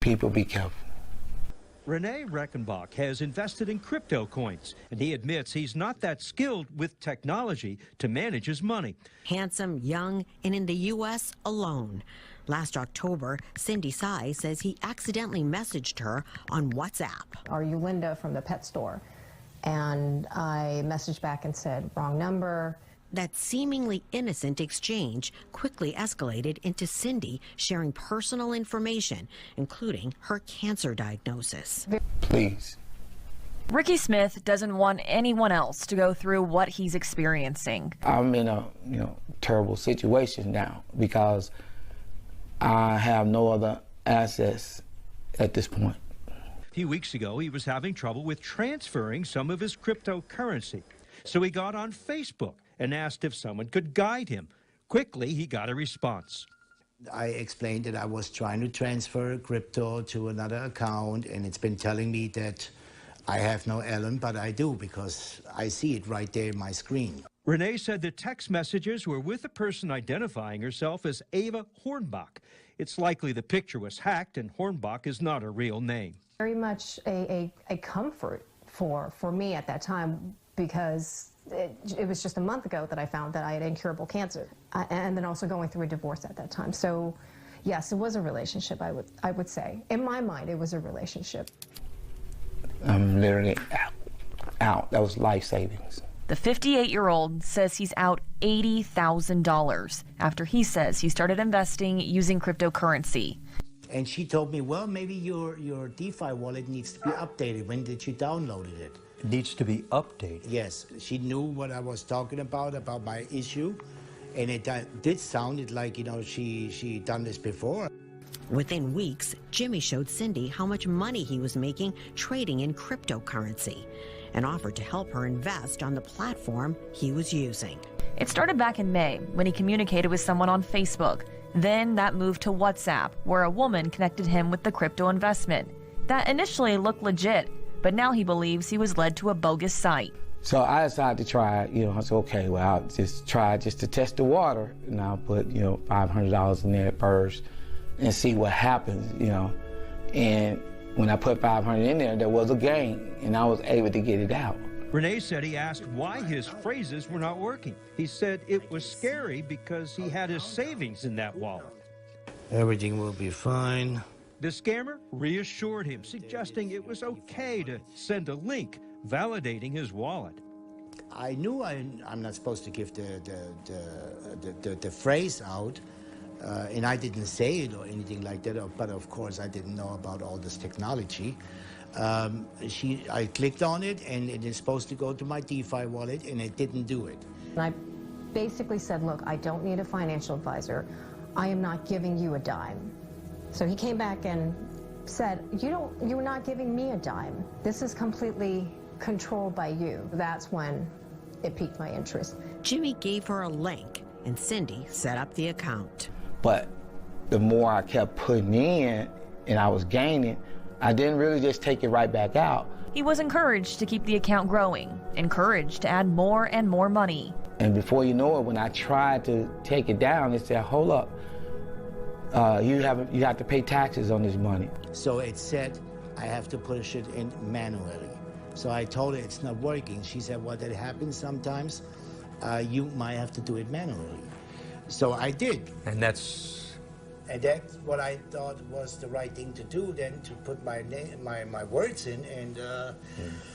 people be careful. Rene Reckenbach has invested in crypto coins, and he admits he's not that skilled with technology to manage his money. Handsome, young, and in the U.S. alone. Last October, Cindy Tsai says he accidentally messaged her on WhatsApp. Are you Linda from the pet store? And I messaged back and said, wrong number. That seemingly innocent exchange quickly escalated into Cindy sharing personal information, including her cancer diagnosis. Please. Ricky Smith doesn't want anyone else to go through what he's experiencing. I'm in a terrible situation now because I have no other assets at this point. A few weeks ago, he was having trouble with transferring some of his cryptocurrency. So he got on Facebook and asked if someone could guide him. Quickly, he got a response. I explained that I was trying to transfer crypto to another account, and it's been telling me that I have no Ellen, but I do because I see it right there in my screen. Renee said the text messages were with a person identifying herself as Ava Hornbach. It's likely the picture was hacked and Hornbach is not a real name. Very much a comfort for me at that time, because it was just a month ago that I found that I had incurable cancer, and then also going through a divorce at that time. So yes, it was a relationship, I would say. In my mind, it was a relationship. I'm literally out. That was life savings. The 58-year-old says he's out $80,000 after he says he started investing using cryptocurrency. And she told me, well, maybe your DeFi wallet needs to be updated. When did you download it? It needs to be updated. Yes, she knew what I was talking about my issue. And it did sound like, she done this before. Within weeks, Jimmy showed Cindy how much money he was making trading in cryptocurrency and offered to help her invest on the platform he was using. It started back in May when he communicated with someone on Facebook. Then that moved to WhatsApp, where a woman connected him with the crypto investment. That initially looked legit, but now he believes he was led to a bogus site. So I decided to try, I said, okay, well, I'll just try just to test the water. And I'll put, $500 in there first and see what happens, And when I put $500 in there was a gain, and I was able to get it out. Renee said he asked why his phrases were not working. He said it was scary because he had his savings in that wallet. Everything will be fine. The scammer reassured him, suggesting it was okay to send a link validating his wallet. I knew I'm not supposed to give the phrase out, and I didn't say it or anything like that, but of course I didn't know about all this technology. I clicked on it, and it is supposed to go to my DeFi wallet, and it didn't do it. And I basically said, look, I don't need a financial advisor. I am not giving you a dime. So he came back and said, you're not giving me a dime. This is completely controlled by you. That's when it piqued my interest. Jimmy gave her a link, and Cindy set up the account. But the more I kept putting in and I was gaining, I didn't really just take it right back out. He was encouraged to keep the account growing, encouraged to add more and more money. And before you know it, when I tried to take it down, it said, hold up, you have to pay taxes on this money. So it said I have to push it in manually. So I told her it's not working. She said, well, that happens sometimes. You might have to do it manually. So I did. And that's what I thought was the right thing to do, then, to put my name, my words in, and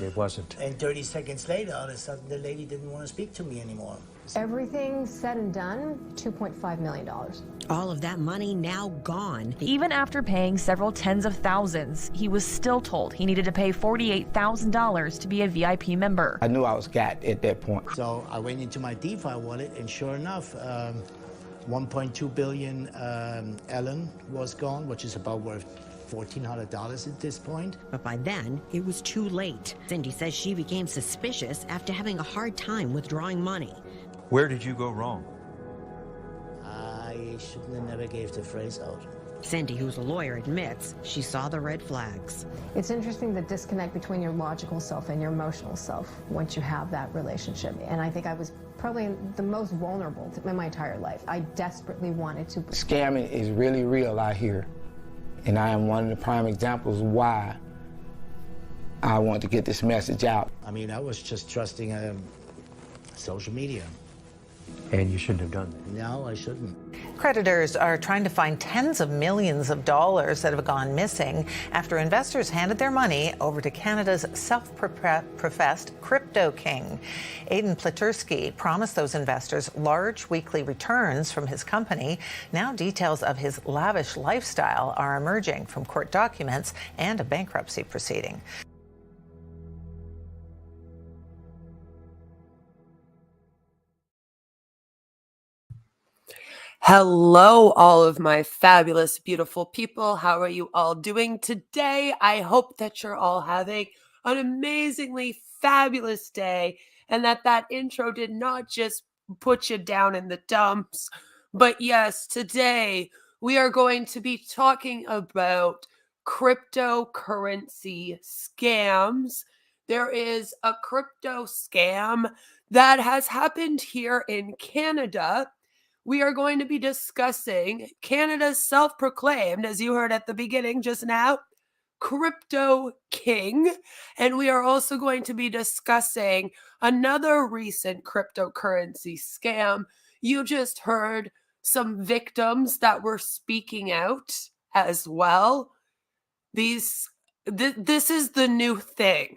it wasn't. And 30 seconds later, all of a sudden, the lady didn't want to speak to me anymore. Everything said and done, $2.5 million. All of that money now gone. Even after paying several tens of thousands, he was still told he needed to pay $48,000 to be a VIP member. I knew I was got at that point. So I went into my DeFi wallet, and sure enough, 1.2 billion Ellen was gone, which is about worth $1,400 at this point. But by then, it was too late. Cindy says she became suspicious after having a hard time withdrawing money. Where did you go wrong? I shouldn't have never gave the phrase out. Cindy, who's a lawyer, admits she saw the red flags. It's interesting, the disconnect between your logical self and your emotional self once you have that relationship. And I think I was probably the most vulnerable in my entire life. I desperately wanted to. Scamming is really real out here. And I am one of the prime examples why I want to get this message out. I mean, I was just trusting social media. And you shouldn't have done that. No, I shouldn't. Creditors are trying to find tens of millions of dollars that have gone missing after investors handed their money over to Canada's self-professed crypto king. Aidan Platursky promised those investors large weekly returns from his company. Now details of his lavish lifestyle are emerging from court documents and a bankruptcy proceeding. Hello, all of my fabulous, beautiful people. How are you all doing today? I hope that you're all having an amazingly fabulous day and that intro did not just put you down in the dumps. But yes, today we are going to be talking about cryptocurrency scams. There is a crypto scam that has happened here in Canada. We are going to be discussing Canada's self-proclaimed, as you heard at the beginning just now, crypto king. And we are also going to be discussing another recent cryptocurrency scam. You just heard some victims that were speaking out as well. This is the new thing.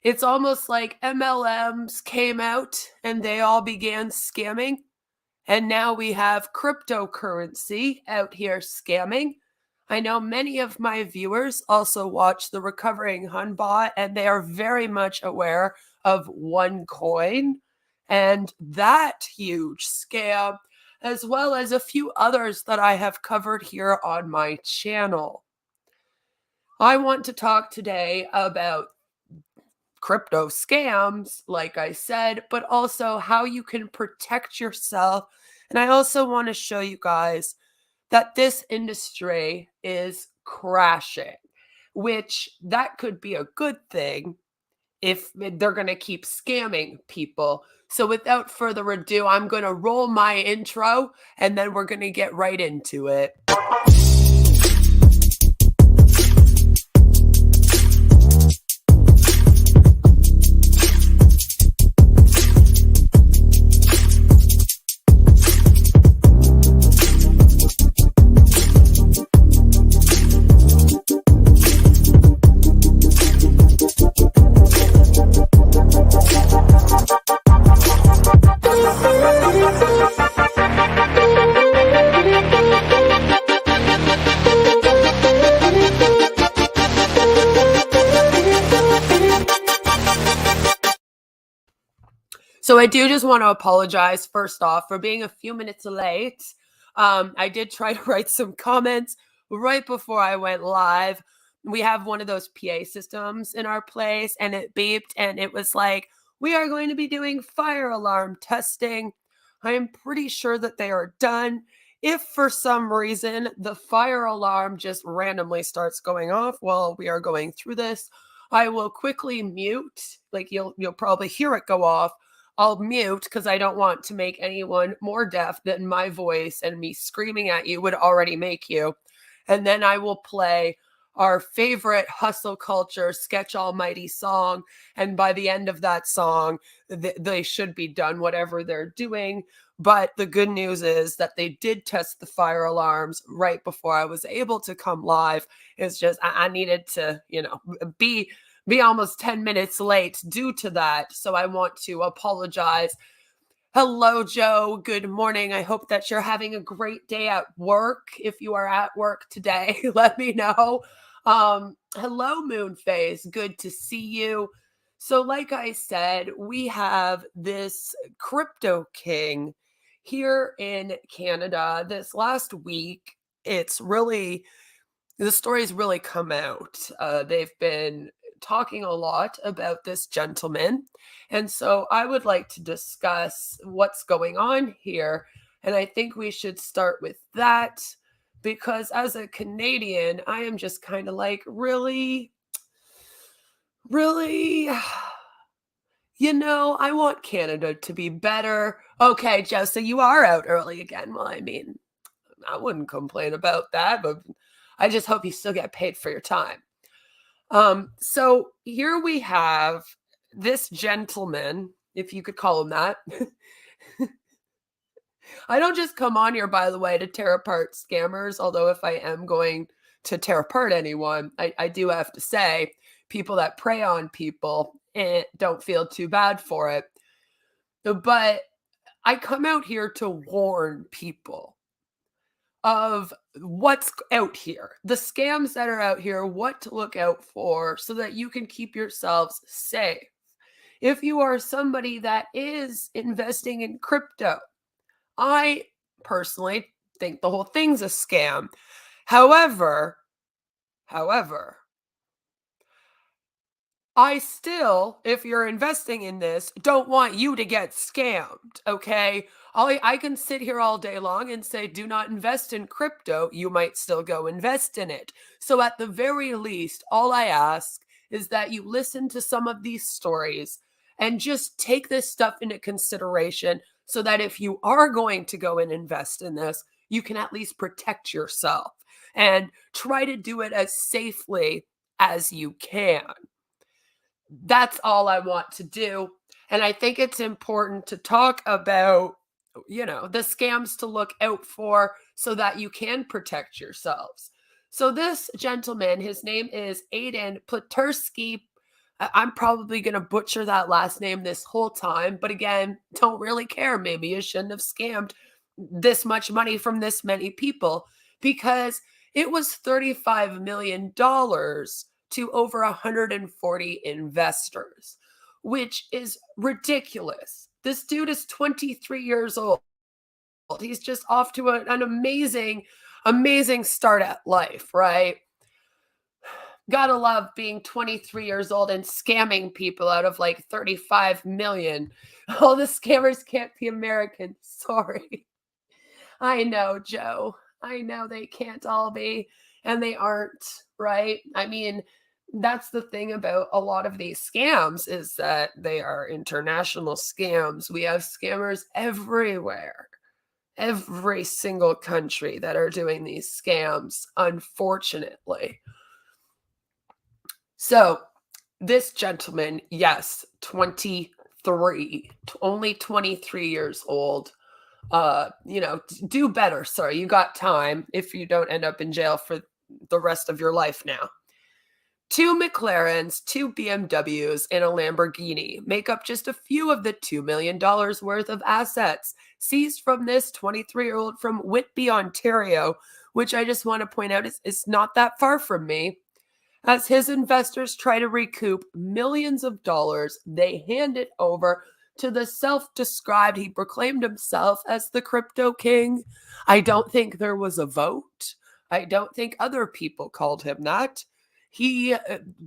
It's almost like MLMs came out and they all began scamming. And now we have cryptocurrency out here scamming. I know many of my viewers also watch the Recovering Hunbot, and they are very much aware of OneCoin and that huge scam, as well as a few others that I have covered here on my channel. I want to talk today about crypto scams, like I said, but also how you can protect yourself. And I also want to show you guys that this industry is crashing, which that could be a good thing if they're going to keep scamming people. So without further ado, I'm going to roll my intro and then we're going to get right into it. So I do just want to apologize first off for being a few minutes late. I did try to write some comments right before I went live. We have one of those PA systems in our place and it beeped and it was like, we are going to be doing fire alarm testing. I am pretty sure that they are done. If for some reason the fire alarm just randomly starts going off while we are going through this, I will quickly mute. Like you'll probably hear it go off. I'll mute because I don't want to make anyone more deaf than my voice and me screaming at you would already make you. And then I will play our favorite hustle culture sketch almighty song. And by the end of that song, they should be done whatever they're doing. But the good news is that they did test the fire alarms right before I was able to come live. It's just I needed to, be almost 10 minutes late due to that. So I want to apologize. Hello, Joe. Good morning. I hope that you're having a great day at work. If you are at work today, let me know. Hello, Moonface. Good to see you. So like I said, we have this crypto king here in Canada. This last week, the story's really come out. They've been talking a lot about this gentleman. And so I would like to discuss what's going on here. And I think we should start with that because as a Canadian, I am just kind of like, really, I want Canada to be better. Okay, Joe, so you are out early again. Well, I mean, I wouldn't complain about that, but I just hope you still get paid for your time. So here we have this gentleman, if you could call him that. I don't just come on here, by the way, to tear apart scammers, although if I am going to tear apart anyone, I do have to say people that prey on people don't feel too bad for it. But I come out here to warn people of what's out here, the scams that are out here, what to look out for so that you can keep yourselves safe. If you are somebody that is investing in crypto, I personally think the whole thing's a scam. However, I still, if you're investing in this, don't want you to get scammed, okay? I can sit here all day long and say, do not invest in crypto. You might still go invest in it. So at the very least, all I ask is that you listen to some of these stories and just take this stuff into consideration so that if you are going to go and invest in this, you can at least protect yourself and try to do it as safely as you can. That's all I want to do. And I think it's important to talk about, the scams to look out for so that you can protect yourselves. So this gentleman, his name is Aiden Platursky. I'm probably going to butcher that last name this whole time. But again, don't really care. Maybe you shouldn't have scammed this much money from this many people because it was $35 million to over 140 investors, which is ridiculous. This dude is 23 years old. He's just off to an amazing, amazing start at life, right? Gotta love being 23 years old and scamming people out of like 35 million. All the scammers can't be American. Sorry. I know, Joe. I know they can't all be, and they aren't, right? I mean, that's the thing about a lot of these scams is that they are international scams. We have scammers everywhere, every single country that are doing these scams, unfortunately. So this gentleman, yes, 23, only 23 years old. Do better, sir. You got time if you don't end up in jail for the rest of your life now. 2 McLarens, 2 BMWs, and a Lamborghini make up just a few of the $2 million worth of assets seized from this 23-year-old from Whitby, Ontario, which I just want to point out is not that far from me. As his investors try to recoup millions of dollars, they hand it over to the self-described, he proclaimed himself as the crypto king. I don't think there was a vote. I don't think other people called him that. He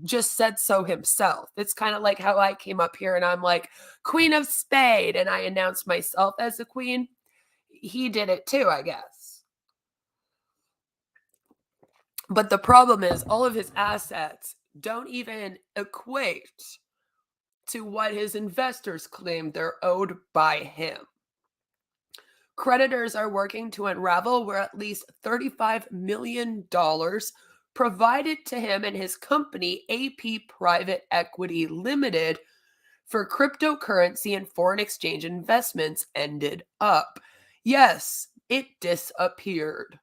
just said so himself. It's kind of like how I came up here and I'm like, Queen of Spade, and I announced myself as a queen. He did it too, I guess. But the problem is all of his assets don't even equate to what his investors claim they're owed by him. Creditors are working to unravel where at least $35 million provided to him and his company, AP Private Equity Limited, for cryptocurrency and foreign exchange investments ended up. Yes, it disappeared.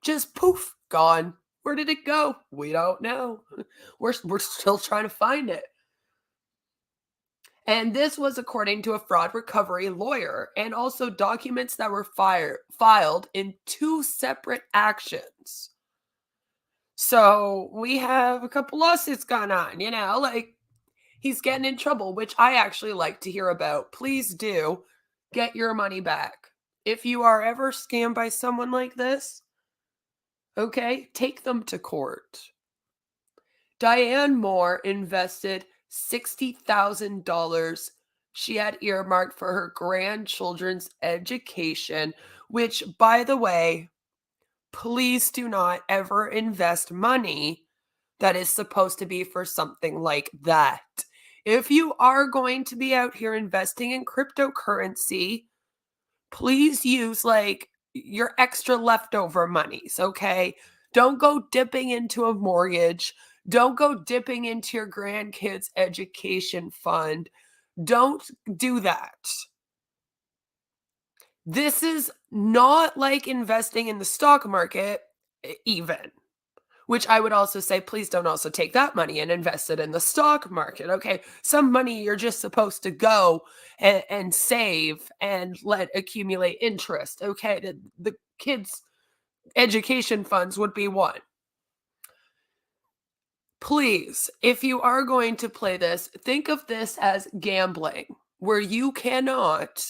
Just poof, gone. Where did it go? We don't know. We're still trying to find it. And this was according to a fraud recovery lawyer and also documents that were filed in 2 separate actions. So we have a couple lawsuits going on, like he's getting in trouble, which I actually like to hear about. Please do get your money back. If you are ever scammed by someone like this, okay, take them to court. Diane Moore invested $60,000 she had earmarked for her grandchildren's education, which, by the way, please do not ever invest money that is supposed to be for something like that. If you are going to be out here investing in cryptocurrency, please use like your extra leftover monies, okay? Don't go dipping into a mortgage. Don't go dipping into your grandkids' education fund. Don't do that. This is not like investing in the stock market, even. Which I would also say, please don't also take that money and invest it in the stock market. Okay. Some money you're just supposed to go and save and let accumulate interest. Okay. The kids' education funds would be one. Please, if you are going to play this, think of this as gambling, where you cannot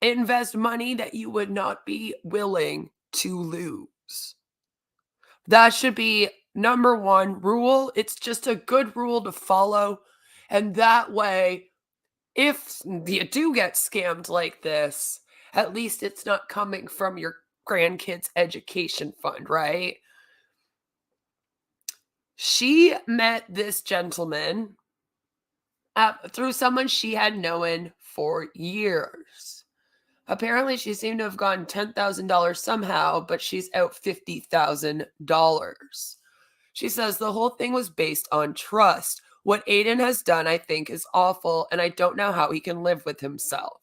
invest money that you would not be willing to lose. That should be number one rule. It's just a good rule to follow. And that way, if you do get scammed like this, at least it's not coming from your grandkids' education fund, right? She met this gentleman through someone she had known for years. Apparently, she seemed to have gotten $10,000 somehow, but she's out $50,000. She says the whole thing was based on trust. What Aiden has done, I think, is awful, and I don't know how he can live with himself.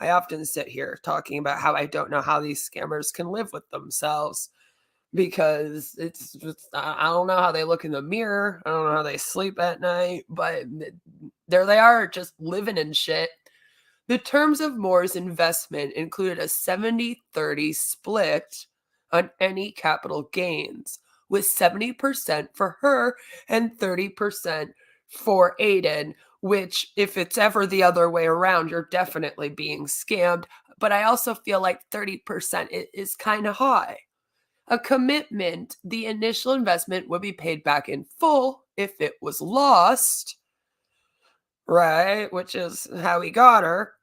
I often sit here talking about how I don't know how these scammers can live with themselves, because I don't know how they look in the mirror. I don't know how they sleep at night, but there they are, just living in shit. The terms of Moore's investment included a 70-30 split on any capital gains, with 70% for her and 30% for Aiden, which, if it's ever the other way around, you're definitely being scammed. But I also feel like 30% is kind of high. A commitment, the initial investment would be paid back in full if it was lost, right? Which is how he got her.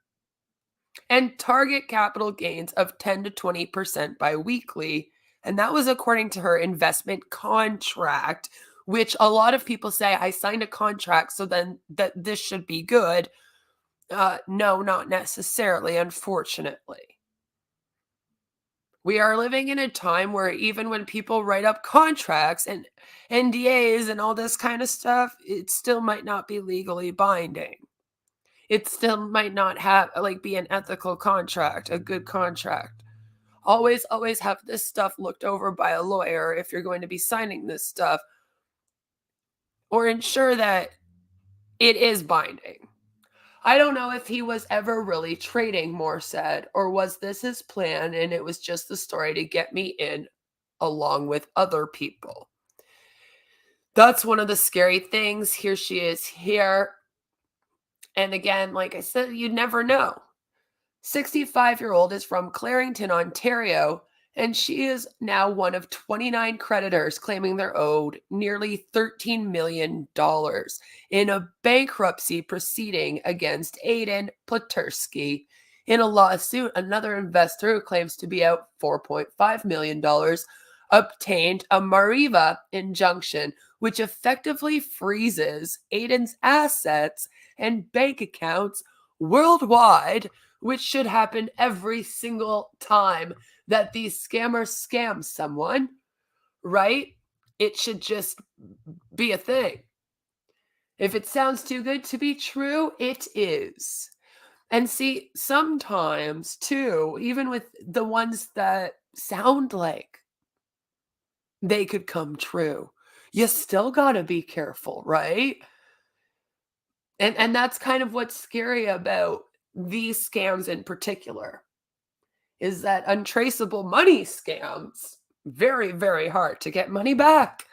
And target capital gains of 10 to 20% biweekly. And that was according to her investment contract, which a lot of people say, I signed a contract, so then that this should be good. No, not necessarily, unfortunately. We are living in a time where even when people write up contracts and NDAs and all this kind of stuff, it still might not be legally binding. It still might not have be an ethical contract, a good contract. Always have this stuff looked over by a lawyer if you're going to be signing this stuff, or ensure that it is binding. I don't know if he was ever really trading, Moore said, or was this his plan and it was just the story to get me in along with other people. That's one of the scary things. Here she is here. And again, like I said, you never know. 65-year-old is from Clarington, Ontario, and she is now one of 29 creditors claiming they're owed nearly $13 million in a bankruptcy proceeding against Aiden Platursky. In a lawsuit, another investor who claims to be out $4.5 million obtained a Mariva injunction, which effectively freezes Aiden's assets and bank accounts worldwide, which should happen every single time that these scammers scam someone, right? It should just be a thing. If it sounds too good to be true, it is. And see, sometimes too, even with the ones that sound like they could come true, you still got to be careful, right? And that's kind of what's scary about these scams in particular, is that untraceable money scams, very, very hard to get money back.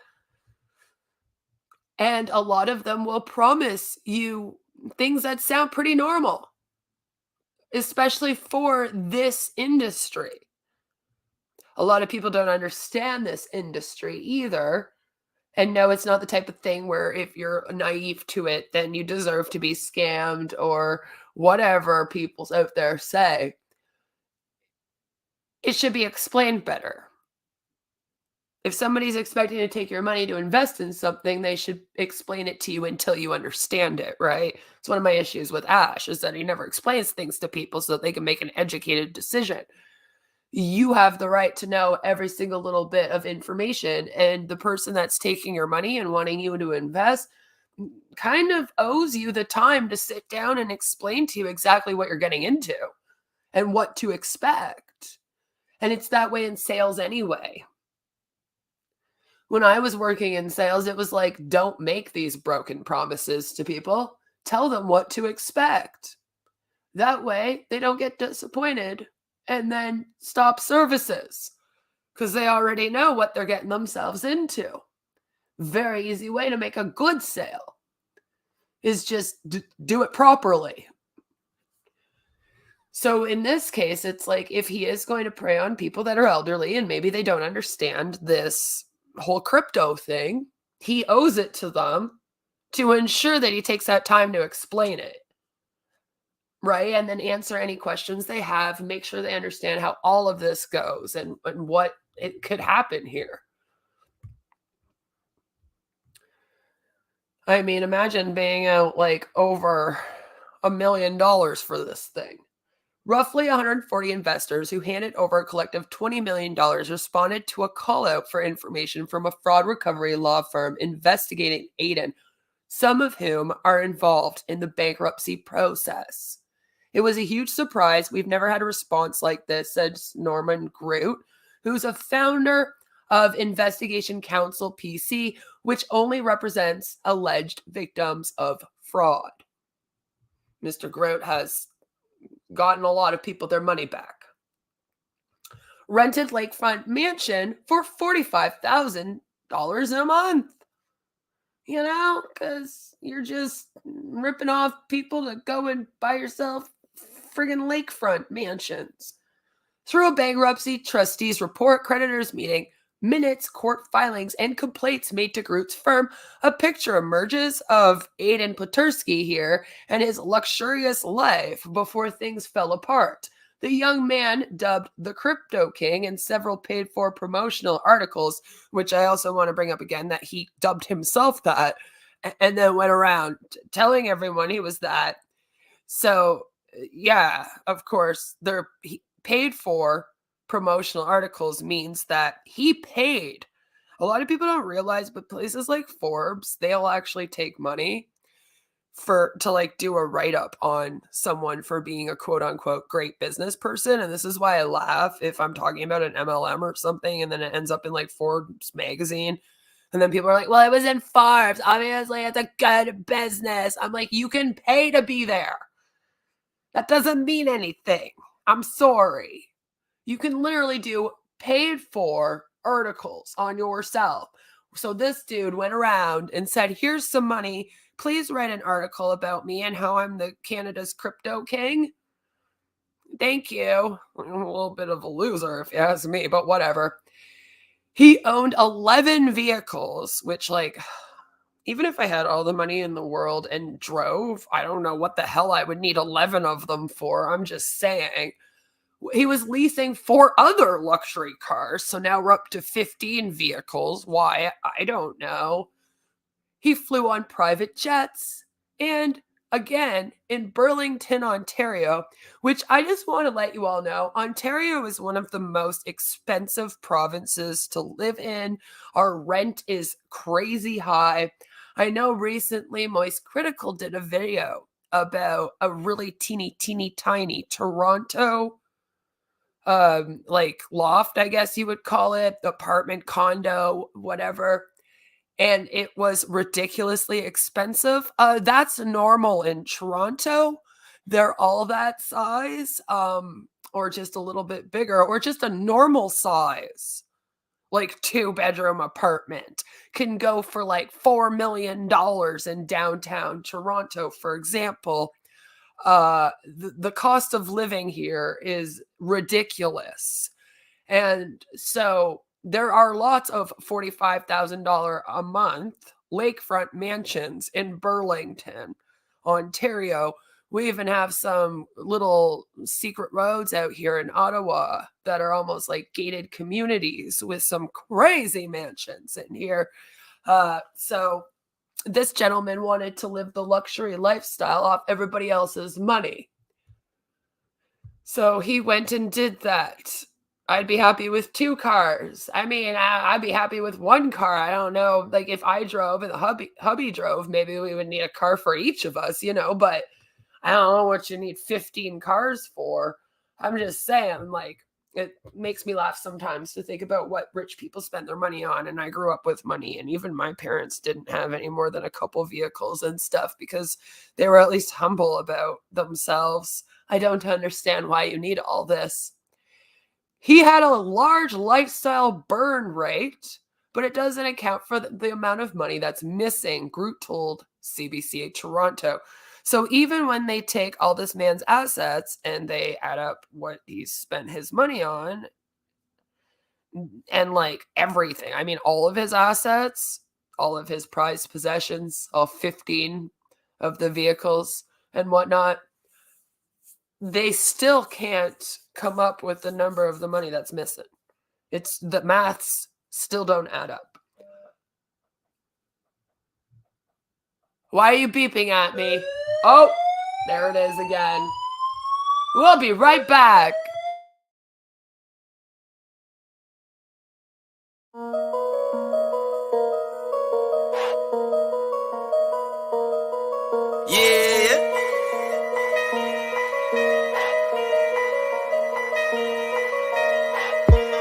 And a lot of them will promise you things that sound pretty normal, especially for this industry. A lot of people don't understand this industry either. And no, it's not the type of thing where if you're naive to it, then you deserve to be scammed or whatever people out there say. It should be explained better. If somebody's expecting to take your money to invest in something, they should explain it to you until you understand it, right? It's one of my issues with Ash, is that he never explains things to people so that they can make an educated decision. you have the right to know every single little bit of information. And the person that's taking your money and wanting you to invest kind of owes you the time to sit down and explain to you exactly what you're getting into and what to expect. And it's that way in sales anyway. When I was working in sales, it was like, don't make these broken promises to people. Tell them what to expect. That way, they don't get disappointed and then stop services because they already know what they're getting themselves into. Very easy way to make a good sale is just do it properly. So in this case, it's like if he is going to prey on people that are elderly and maybe they don't understand this whole crypto thing, he owes it to them to ensure that he takes that time to explain it. Right? And then answer any questions they have, make sure they understand how all of this goes and what it could happen here. I mean, imagine paying out like over $1 million for this thing. Roughly 140 investors who handed over a collective $20 million responded to a call out for information from a fraud recovery law firm investigating Aiden, some of whom are involved in the bankruptcy process. It was a huge surprise. We've never had a response like this, said Norman Groot, who's a founder of Investigation Counsel PC, which only represents alleged victims of fraud. Mr. Groot has gotten a lot of people their money back. Rented lakefront mansion for $45,000 a month. You know, because you're just ripping off people to go and buy yourself friggin' lakefront mansions. Through a bankruptcy trustees report, creditors meeting, minutes, court filings, and complaints made to Groot's firm, a picture emerges of Aiden Platursky here and his luxurious life before things fell apart. The young man, dubbed the Crypto King, in several paid-for promotional articles, which I also want to bring up again, that he dubbed himself that, and then went around telling everyone he was that. So, yeah, of course, they're paid-for promotional articles means that he paid. A lot of people don't realize, but places like Forbes, they'll actually take money to like do a write-up on someone for being a quote-unquote great business person. And this is why I laugh if I'm talking about an MLM or something and then it ends up in like Forbes magazine and then people are like, well, it was in Forbes, obviously it's a good business. I'm like, you can pay to be there. That doesn't mean anything. I'm sorry. You can literally do paid for articles on yourself. So this dude went around and said, here's some money. Please write an article about me and how I'm the Canada's crypto king. Thank you. I'm a little bit of a loser if you ask me, but whatever. He owned 11 vehicles, which like, even if I had all the money in the world and drove, I don't know what the hell I would need 11 of them for. I'm just saying. He was leasing 4 other luxury cars, so now we're up to 15 vehicles. Why? I don't know. He flew on private jets. And again, in Burlington, Ontario, which I just want to let you all know, Ontario is one of the most expensive provinces to live in. Our rent is crazy high. I know recently Moist Critical did a video about a really teeny tiny Toronto like loft, I guess you would call it, apartment, condo, whatever. And it was ridiculously expensive. That's normal in Toronto. They're all that size, or just a little bit bigger, or just a normal size, like 2-bedroom apartment can go for like $4 million in downtown Toronto, for example. The cost of living here is ridiculous. And so there are lots of $45,000 a month lakefront mansions in Burlington, Ontario. We even have some little secret roads out here in Ottawa that are almost like gated communities with some crazy mansions in here. So this gentleman wanted to live the luxury lifestyle off everybody else's money. So he went and did that. I'd be happy with 2 cars. I mean, I'd be happy with 1 car. I don't know. Like if I drove and the hubby drove, maybe we would need a car for each of us, but I don't know what you need 15 cars for. I'm just saying, like, it makes me laugh sometimes to think about what rich people spend their money on. And I grew up with money, and even my parents didn't have any more than a couple vehicles and stuff because they were at least humble about themselves. I don't understand why you need all this. He had a large lifestyle burn rate, but it doesn't account for the amount of money that's missing, Groot told CBC Toronto. So even when they take all this man's assets and they add up what he's spent his money on and like everything, I mean, all of his assets, all of his prized possessions, all 15 of the vehicles and whatnot, they still can't come up with the number of the money that's missing. It's the maths still don't add up. Why are you beeping at me? Oh, there it is again. We'll be right back. Yeah.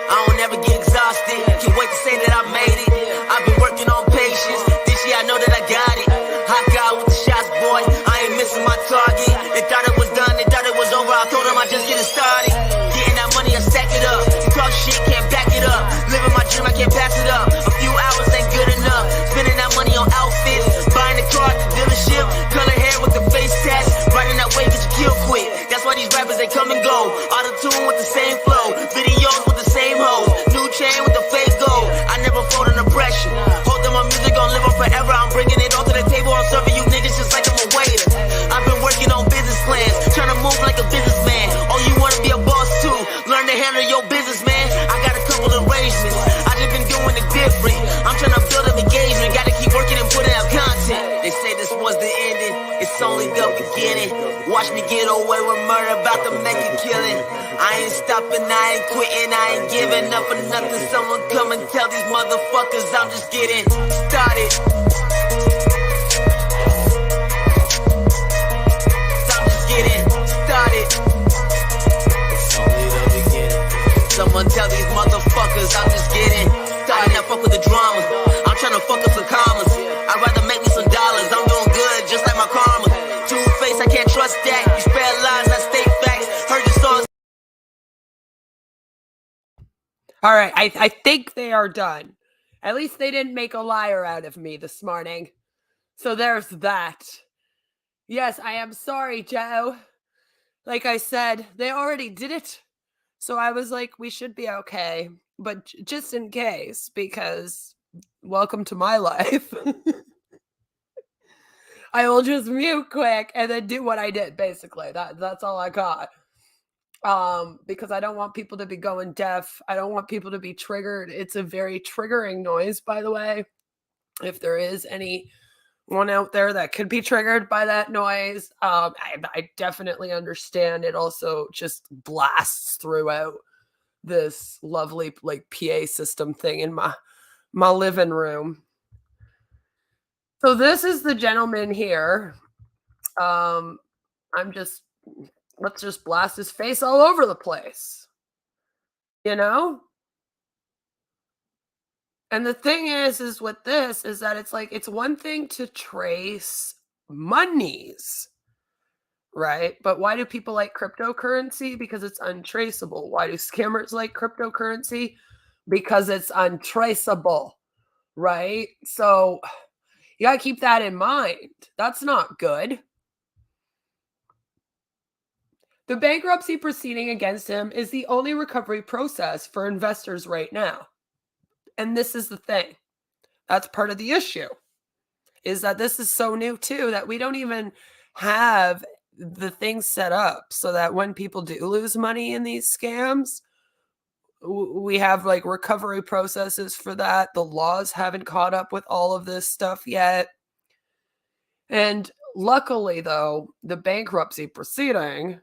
I don't ever get exhausted. Can't wait to say that I made it. I've been working on patience. This year I know that I got it. Hot guy with the shots, boy. I ain't missing my target. They thought it was done. They thought it was over. I told them I just getting started. Getting that money, I stack it up. You talk shit, can't back it up. Living my dream, I can't pass it up. A few hours ain't good enough. Spending that money on outfits. Buying the car at the dealership. Color hair with the face tats. Riding that way, get you killed quick. That's why these rappers, they come and go. Auto-tune with the same flow. Videos with the same hoes. New chain with the fake gold. I never fold under pressure. Hold that my music gon' live on forever. I'm bringing it all to the table. I'm serving you niggas just like I'm a waiter. I've been working on business plans. Trying to move like a businessman. Oh, you wanna be a boss too? Learn to handle your business, man. I got a couple arrangements. I just been doing it different. I'm trying to build up engagement. Gotta keep working and putting out content. They say this was the ending. It's only the beginning. Watch me get away with murder, about to make a killing. I ain't stopping, I ain't quitting, I ain't giving up for nothing. Someone come and tell these motherfuckers I'm just getting started. I'm just getting started. It's only the beginning. Someone tell these motherfuckers I'm just getting started. Now fuck with the drama. I'm trying to fuck up some commas. I'd rather make me some dollars. I'm doing good, just like my karma. Two-face, I can't trust that. You spread lies, I state facts. Heard your songs. All right, I think they are done. At least they didn't make a liar out of me this morning. So there's that. Yes, I am sorry, Joe. Like I said, they already did it. So I was like, we should be okay. But just in case, because welcome to my life. I will just mute quick and then do what I did, basically. That's all I got. Because I don't want people to be going deaf. I don't want people to be triggered. It's a very triggering noise, by the way. If there is anyone out there that could be triggered by that noise, I definitely understand. It also just blasts throughout this lovely like PA system thing in my living room. So this is the gentleman here. Let's just blast his face all over the place. You know? And the thing is with this is that it's like, it's one thing to trace monies, right? But why do people like cryptocurrency? Because it's untraceable. Why do scammers like cryptocurrency? Because it's untraceable, right? So you got to keep that in mind. That's not good. The bankruptcy proceeding against him is the only recovery process for investors right now. And this is the thing. That's part of the issue. Is that this is so new too that we don't even have the things set up so that when people do lose money in these scams, we have like recovery processes for that. The laws haven't caught up with all of this stuff yet. And luckily, though, the bankruptcy proceeding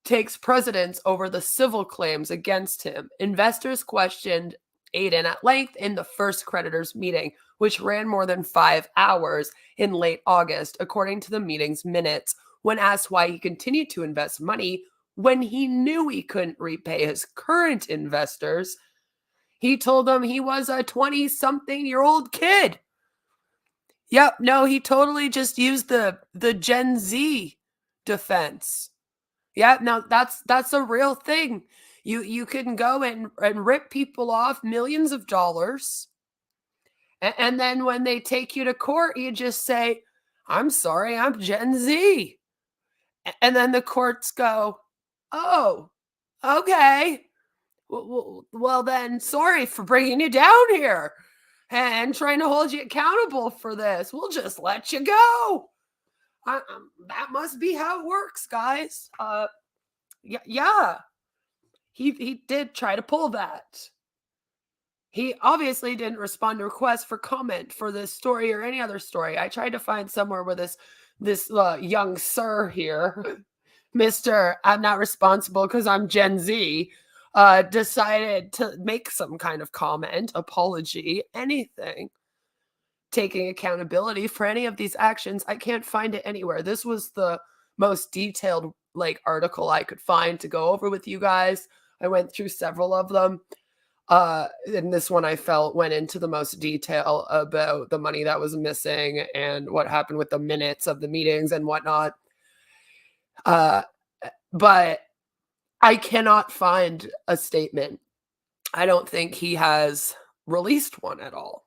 takes precedence over the civil claims against him. Investors questioned Aiden at length in the first creditors' meeting, which ran more than 5 hours in late August, according to the meeting's minutes. When asked why he continued to invest money when he knew he couldn't repay his current investors, he told them he was a 20-something-year-old kid. Yep, no, he totally just used the Gen Z defense. Yeah, no, that's a real thing. You can go and rip people off millions of dollars, and then when they take you to court, you just say, "I'm sorry, I'm Gen Z," and then the courts go, "Oh, okay. Well, then, sorry for bringing you down here and trying to hold you accountable for this. We'll just let you go." That must be how it works, guys. Yeah. He did try to pull that. He obviously didn't respond to requests for comment for this story or any other story. I tried to find somewhere where this young sir here, Mr. I'm not responsible because I'm Gen Z, decided to make some kind of comment, apology, anything, taking accountability for any of these actions. I can't find it anywhere. This was the most detailed article I could find to go over with you guys. I went through several of them. And this one I felt went into the most detail about the money that was missing and what happened with the minutes of the meetings and whatnot. But I cannot find a statement. I don't think he has released one at all.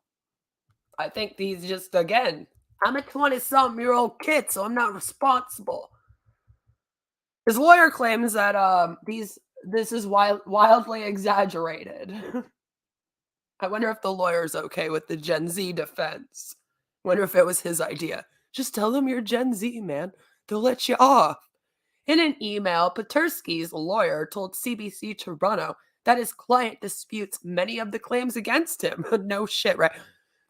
I think he's just, again, I'm a 20-something-year-old kid, so I'm not responsible. His lawyer claims that this is wildly exaggerated. I wonder if the lawyer's okay with the Gen Z defense. Wonder if it was his idea. Just tell them you're Gen Z, man. They'll let you off. In an email, Petersky's lawyer told CBC Toronto that his client disputes many of the claims against him. No shit, right?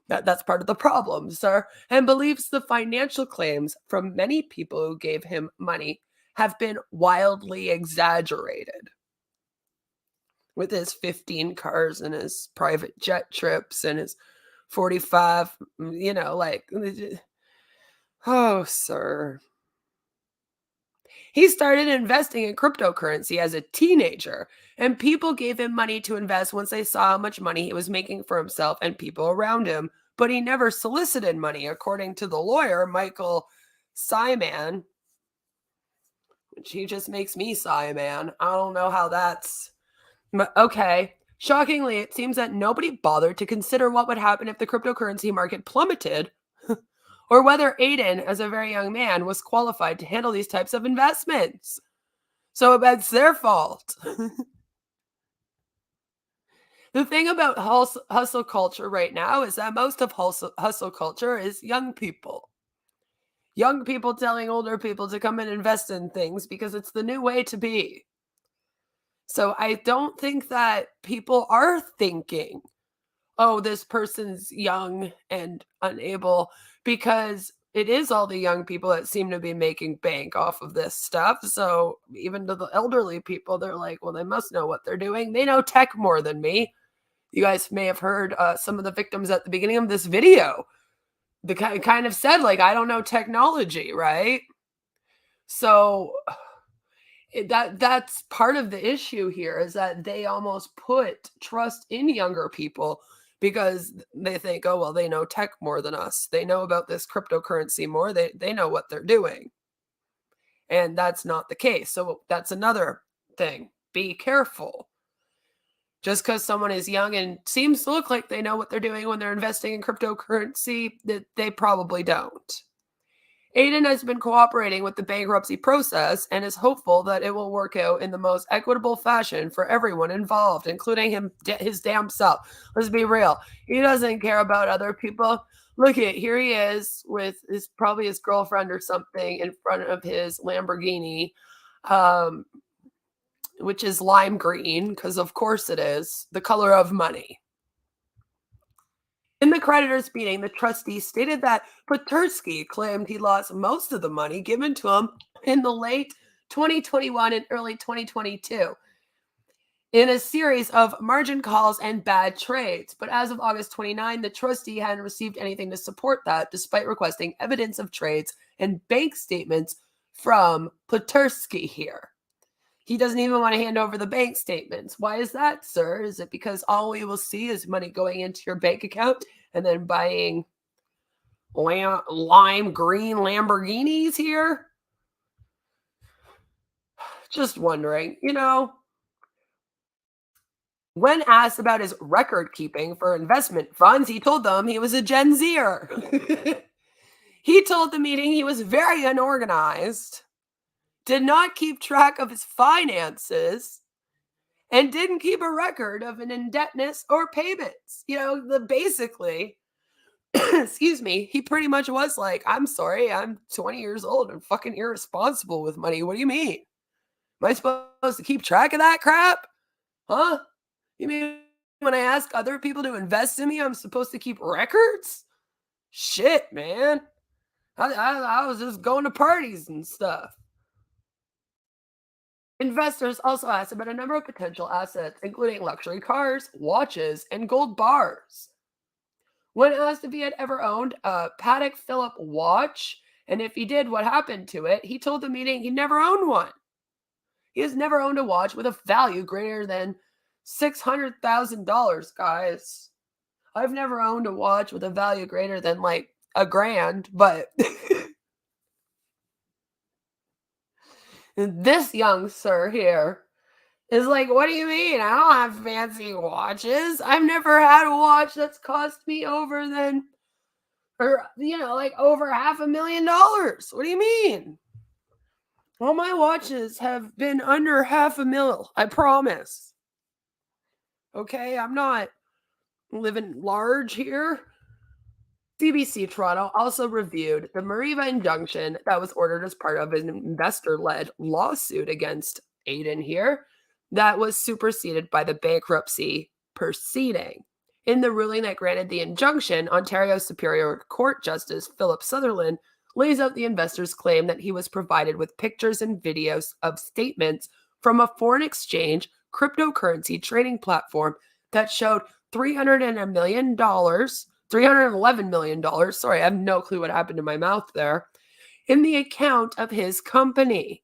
That's part of the problem, sir. And believes the financial claims from many people who gave him money have been wildly exaggerated. With his 15 cars and his private jet trips and his 45, oh, sir. He started investing in cryptocurrency as a teenager, and people gave him money to invest once they saw how much money he was making for himself and people around him. But he never solicited money, according to the lawyer, Michael Simon. He just makes me sigh, man. I don't know how that's... Okay. Shockingly, it seems that nobody bothered to consider what would happen if the cryptocurrency market plummeted, or whether Aiden, as a very young man, was qualified to handle these types of investments. So it's their fault. The thing about hustle culture right now is that most of hustle culture is young people. Young people telling older people to come and invest in things because it's the new way to be. So I don't think that people are thinking, oh, this person's young and unable, because it is all the young people that seem to be making bank off of this stuff. So even to the elderly people, they're like, well, they must know what they're doing. They know tech more than me. You guys may have heard some of the victims at the beginning of this video. The kind of said, I don't know technology, right? So that's part of the issue here, is that they almost put trust in younger people because they think, oh, well, they know tech more than us. They know about this cryptocurrency more. They know what they're doing. And that's not the case. So that's another thing. Be careful. Just because someone is young and seems to look like they know what they're doing when they're investing in cryptocurrency, that they probably don't. Aiden has been cooperating with the bankruptcy process and is hopeful that it will work out in the most equitable fashion for everyone involved, including his damn self. Let's be real. He doesn't care about other people. Look at, here he is with probably his girlfriend or something in front of his Lamborghini, which is lime green, because of course it is, the color of money. In the creditors' meeting, the trustee stated that Petersky claimed he lost most of the money given to him in the late 2021 and early 2022 in a series of margin calls and bad trades. But as of August 29, the trustee hadn't received anything to support that, despite requesting evidence of trades and bank statements from Platursky here. He doesn't even want to hand over the bank statements. Why is that, sir? Is it because all we will see is money going into your bank account and then buying lime green Lamborghinis here? Just wondering, When asked about his record keeping for investment funds, he told them he was a Gen Zer. He told the meeting he was very unorganized, did not keep track of his finances, and didn't keep a record of an indebtedness or payments. Basically, excuse me, he pretty much was like, I'm sorry, I'm 20 years old and fucking irresponsible with money. What do you mean? Am I supposed to keep track of that crap? Huh? You mean when I ask other people to invest in me, I'm supposed to keep records? Shit, man. I was just going to parties and stuff. Investors also asked about a number of potential assets, including luxury cars, watches, and gold bars. When asked if he had ever owned a Patek Philippe watch, and if he did, what happened to it, he told the meeting he never owned one. He has never owned a watch with a value greater than $600,000, guys. I've never owned a watch with a value greater than like $1,000, but this young sir here is like, what do you mean? I don't have fancy watches. I've never had a watch that's cost me over over $500,000. What do you mean? All my watches have been under $500,000. I promise. Okay, I'm not living large here. CBC Toronto also reviewed the Mariva injunction that was ordered as part of an investor-led lawsuit against Aiden here that was superseded by the bankruptcy proceeding. In the ruling that granted the injunction, Ontario Superior Court Justice Philip Sutherland lays out the investor's claim that he was provided with pictures and videos of statements from a foreign exchange cryptocurrency trading platform that showed $311 million. Sorry, I have no clue what happened to my mouth there. In the account of his company.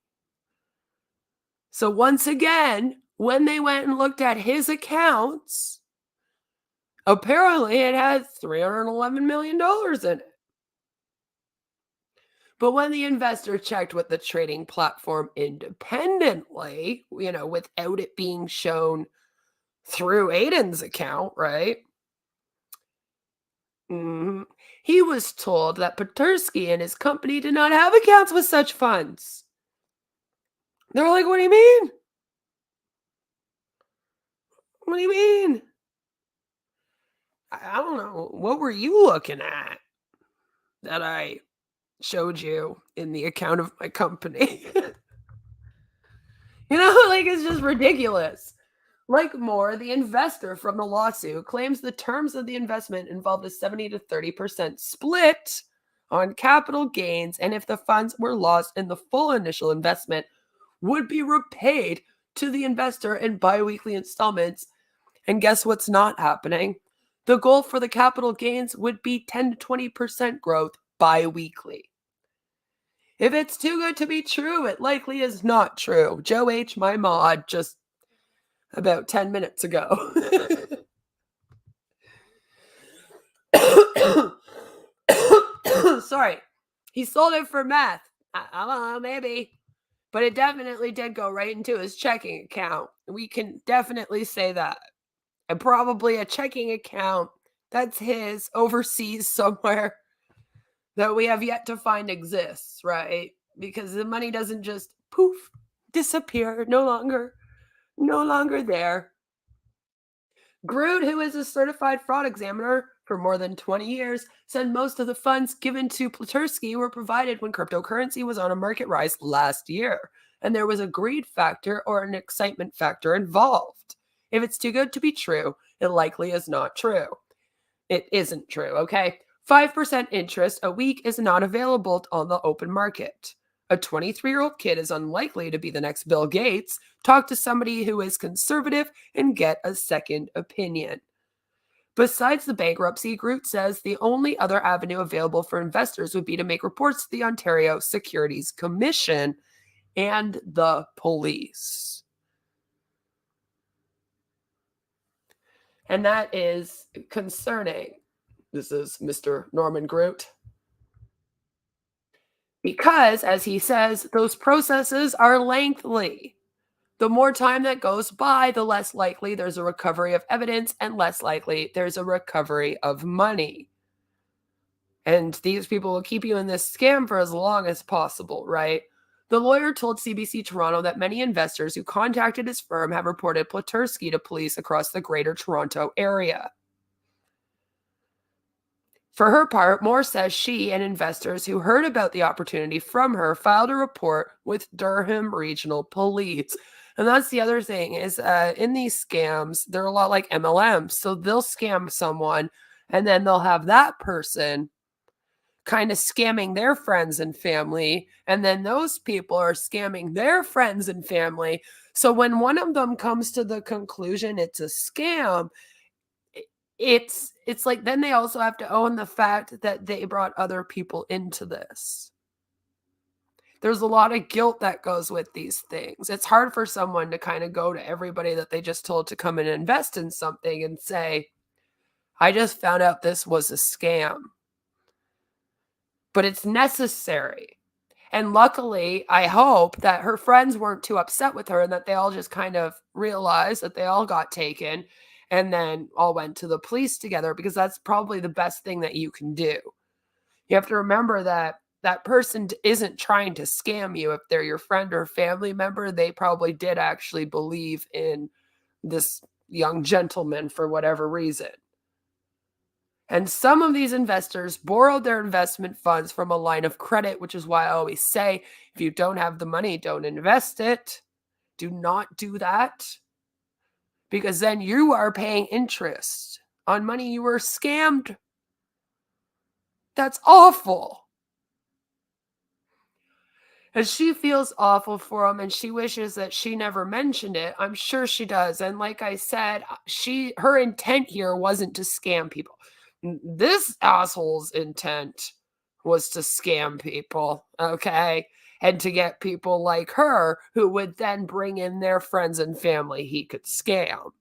So once again, when they went and looked at his accounts, apparently it had $311 million in it. But when the investor checked with the trading platform independently, without it being shown through Aiden's account, right? He was told that Platursky and his company did not have accounts with such funds. They're like, what do you mean? What do you mean? I don't know. What were you looking at that I showed you in the account of my company? It's just ridiculous. Like Moore, the investor from the lawsuit claims the terms of the investment involved a 70 to 30% split on capital gains, and if the funds were lost in the full initial investment, would be repaid to the investor in biweekly installments. And guess what's not happening? The goal for the capital gains would be 10 to 20% growth biweekly. If it's too good to be true, it likely is not true. Joe H., my mod, just about 10 minutes ago. Sorry. He sold it for meth. I don't know, maybe. But it definitely did go right into his checking account. We can definitely say that. And probably a checking account that's his overseas somewhere that we have yet to find exists, right? Because the money doesn't just poof, disappear, no longer there. Groot, who is a certified fraud examiner for more than 20 years, said most of the funds given to Platursky were provided when cryptocurrency was on a market rise last year, and there was a greed factor or an excitement factor involved. If it's too good to be true, it likely is not true. It isn't true, okay? 5% interest a week is not available on the open market. A 23-year-old kid is unlikely to be the next Bill Gates. Talk to somebody who is conservative and get a second opinion. Besides the bankruptcy, Groot says the only other avenue available for investors would be to make reports to the Ontario Securities Commission and the police. And that is concerning. This is Mr. Norman Groot. Because, as he says, those processes are lengthy. The more time that goes by, the less likely there's a recovery of evidence and less likely there's a recovery of money. And these people will keep you in this scam for as long as possible, right? The lawyer told CBC Toronto that many investors who contacted his firm have reported Platersky to police across the Greater Toronto area. For her part, Moore says she and investors who heard about the opportunity from her filed a report with Durham Regional Police. And that's the other thing is in these scams, they're a lot like MLMs. So they'll scam someone and then they'll have that person kind of scamming their friends and family. And then those people are scamming their friends and family. So when one of them comes to the conclusion it's a scam, it's like then they also have to own the fact that they brought other people into this. There's a lot of guilt that goes with these things. It's hard for someone to kind of go to everybody that they just told to come and invest in something and say, I just found out this was a scam. But it's necessary. And luckily, I hope that her friends weren't too upset with her and that they all just kind of realized that they all got taken and then all went to the police together, because that's probably the best thing that you can do. You have to remember that that person isn't trying to scam you. If they're your friend or family member, they probably did actually believe in this young gentleman for whatever reason. And some of these investors borrowed their investment funds from a line of credit, which is why I always say, if you don't have the money, don't invest it. Do not do that. Because then you are paying interest on money you were scammed. That's awful. And she feels awful for him, and she wishes that she never mentioned it. I'm sure she does. And like I said, her intent here wasn't to scam people. This asshole's intent was to scam people, okay? And to get people like her who would then bring in their friends and family he could scam.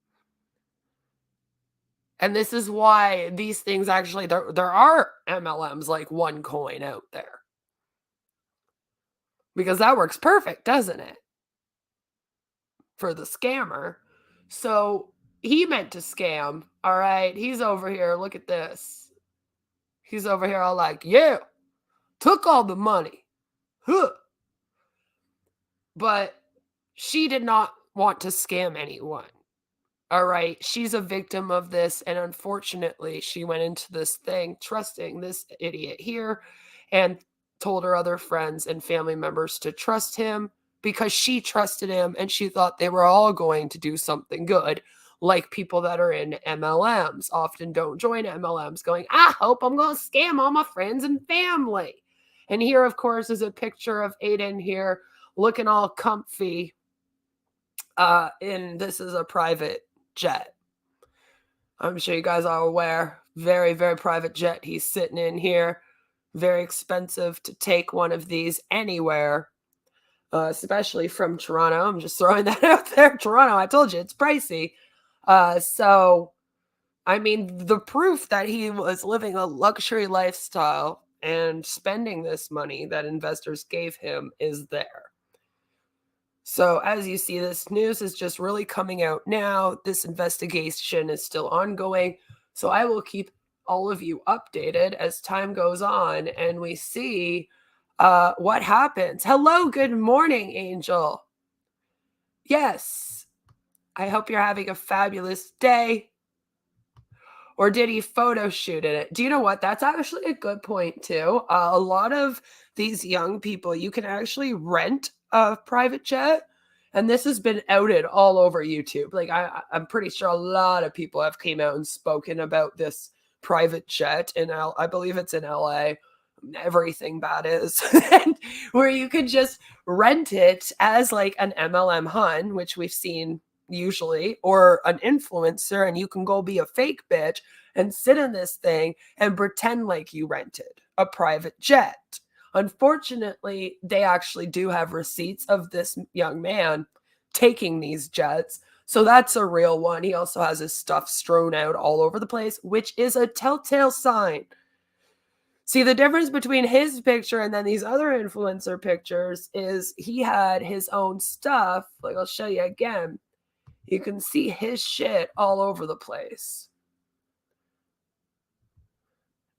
And this is why these things actually, there are MLMs like OneCoin out there. Because that works perfect, doesn't it? For the scammer. So he meant to scam, all right? He's over here, look at this. He's over here all like, yeah, took all the money. Huh. But she did not want to scam anyone. All right, she's a victim of this, and unfortunately, she went into this thing trusting this idiot here and told her other friends and family members to trust him because she trusted him and she thought they were all going to do something good. Like people that are in MLMs often don't join MLMs going, I hope I'm going to scam all my friends and family. And here, of course, is a picture of Aiden here looking all comfy. And this is a private jet. I'm sure you guys are aware. Very, very private jet he's sitting in here. Very expensive to take one of these anywhere, especially from Toronto. I'm just throwing that out there. Toronto, I told you, it's pricey. So, I mean, the proof that he was living a luxury lifestyle and spending this money that investors gave him is there. So as you see, this news is just really coming out now. This investigation is still ongoing. So I will keep all of you updated as time goes on and we see what happens. Hello, good morning, Angel. Yes, I hope you're having a fabulous day. Or did he photo shoot in it? Do you know what? That's actually a good point too. A lot of these young people, you can actually rent a private jet. And this has been outed all over YouTube. Like I'm pretty sure a lot of people have came out and spoken about this private jet. And I believe it's in LA. everything bad is, where you could just rent it as like an MLM hun, which we've seen usually, or an influencer, and you can go be a fake bitch and sit in this thing and pretend like you rented a private jet. Unfortunately, they actually do have receipts of this young man taking these jets. So that's a real one. He also has his stuff strewn out all over the place, which is a telltale sign. See, the difference between his picture and then these other influencer pictures is he had his own stuff. Like, I'll show you again. You can see his shit all over the place.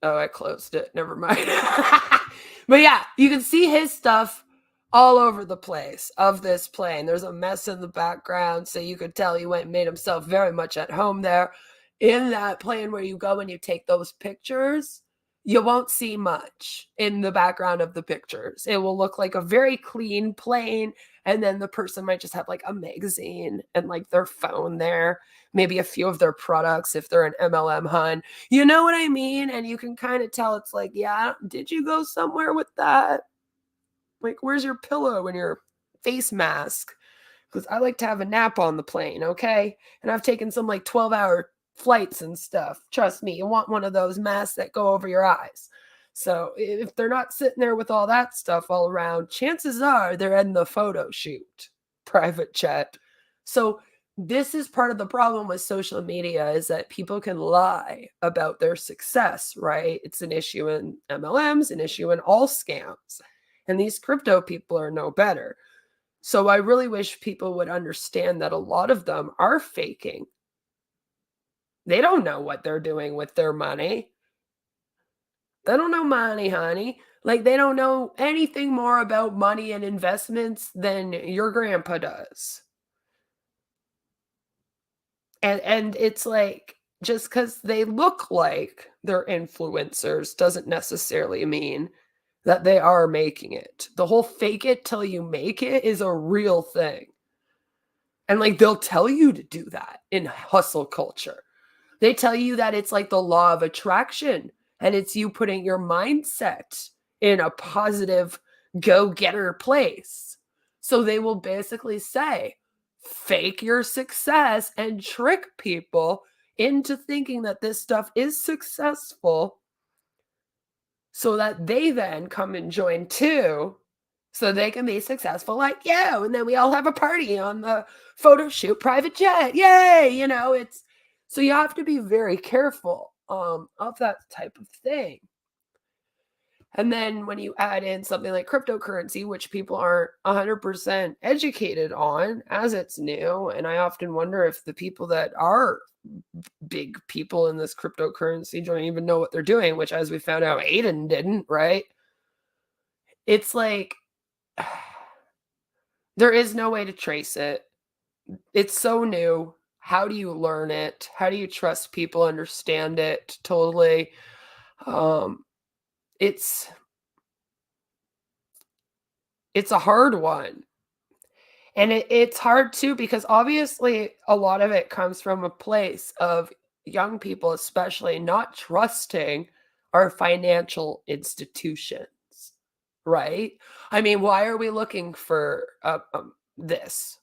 Oh, I closed it. Never mind. But yeah, you can see his stuff all over the place of this plane. There's a mess in the background, so you could tell he went and made himself very much at home there. In that plane where you go and you take those pictures, you won't see much in the background of the pictures. It will look like a very clean plane, and then the person might just have like a magazine and like their phone there, maybe a few of their products if they're an MLM hun. You know what I mean? And you can kind of tell it's like, yeah, did you go somewhere with that? Like, where's your pillow and your face mask? Because I like to have a nap on the plane, okay? And I've taken some like 12-hour flights and stuff. Trust me, you want one of those masks that go over your eyes. So if they're not sitting there with all that stuff all around, chances are they're in the photo shoot, private jet. So this is part of the problem with social media, is that people can lie about their success, right? It's an issue in MLMs, an issue in all scams. And these crypto people are no better. So I really wish people would understand that a lot of them are faking. They don't know what they're doing with their money. They don't know money, honey. Like, they don't know anything more about money and investments than your grandpa does. And it's like, just because they look like they're influencers doesn't necessarily mean that they are making it. The whole fake it till you make it is a real thing. And like, they'll tell you to do that in hustle culture. They tell you that it's like the law of attraction, and it's you putting your mindset in a positive go-getter place. So they will basically say, fake your success and trick people into thinking that this stuff is successful, so that they then come and join too, so they can be successful like you. And then we all have a party on the photo shoot private jet. Yay! You know, it's, so you have to be very careful of that type of thing. And then when you add in something like cryptocurrency, which people aren't 100% educated on as it's new, and I often wonder if the people that are big people in this cryptocurrency don't even know what they're doing, which, as we found out, Aiden didn't, right? It's like, there is no way to trace it. It's so new. How do you learn it? How do you trust people understand it totally? It's a hard one. And it's hard too, because obviously a lot of it comes from a place of young people, especially, not trusting our financial institutions, right? I mean, why are we looking for this?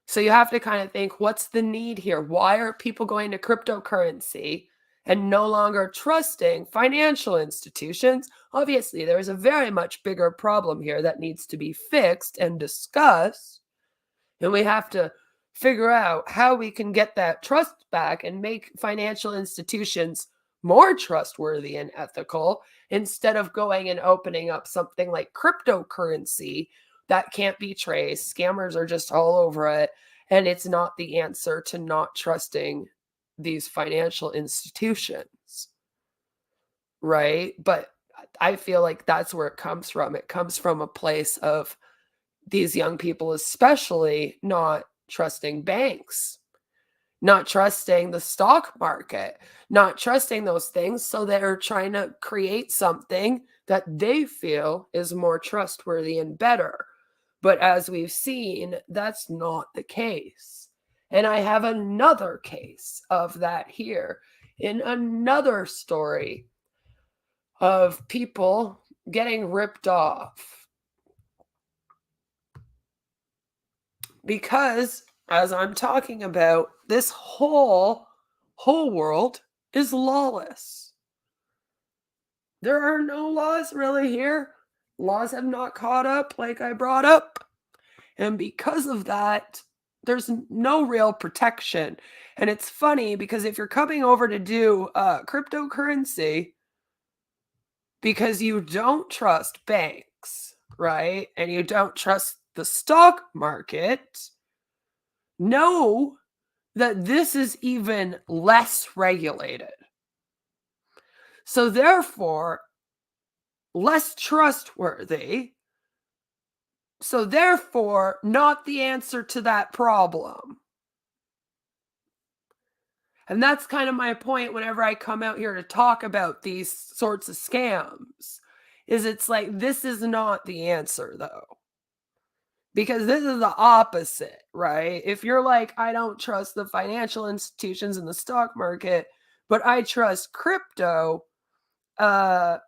So you have to kind of think, what's the need here? Why are people going to cryptocurrency and no longer trusting financial institutions? Obviously, there is a very much bigger problem here that needs to be fixed and discussed. And we have to figure out how we can get that trust back and make financial institutions more trustworthy and ethical, instead of going and opening up something like cryptocurrency that can't be traced. Scammers are just all over it. And it's not the answer to not trusting these financial institutions, right? But I feel like that's where it comes from. It comes from a place of these young people, especially, not trusting banks, not trusting the stock market, not trusting those things. So they're trying to create something that they feel is more trustworthy and better. But as we've seen, that's not the case. And I have another case of that here in another story of people getting ripped off. Because, as I'm talking about, this whole world is lawless. There are no laws really here. Laws have not caught up, like I brought up. And because of that, there's no real protection. And it's funny because if you're coming over to do cryptocurrency because you don't trust banks, right? And you don't trust the stock market, know that this is even less regulated. So therefore, less trustworthy. So therefore, not the answer to that problem. And that's kind of my point whenever I come out here to talk about these sorts of scams, is it's like, this is not the answer though. Because this is the opposite, right? If you're like, I don't trust the financial institutions in the stock market, but I trust crypto, crypto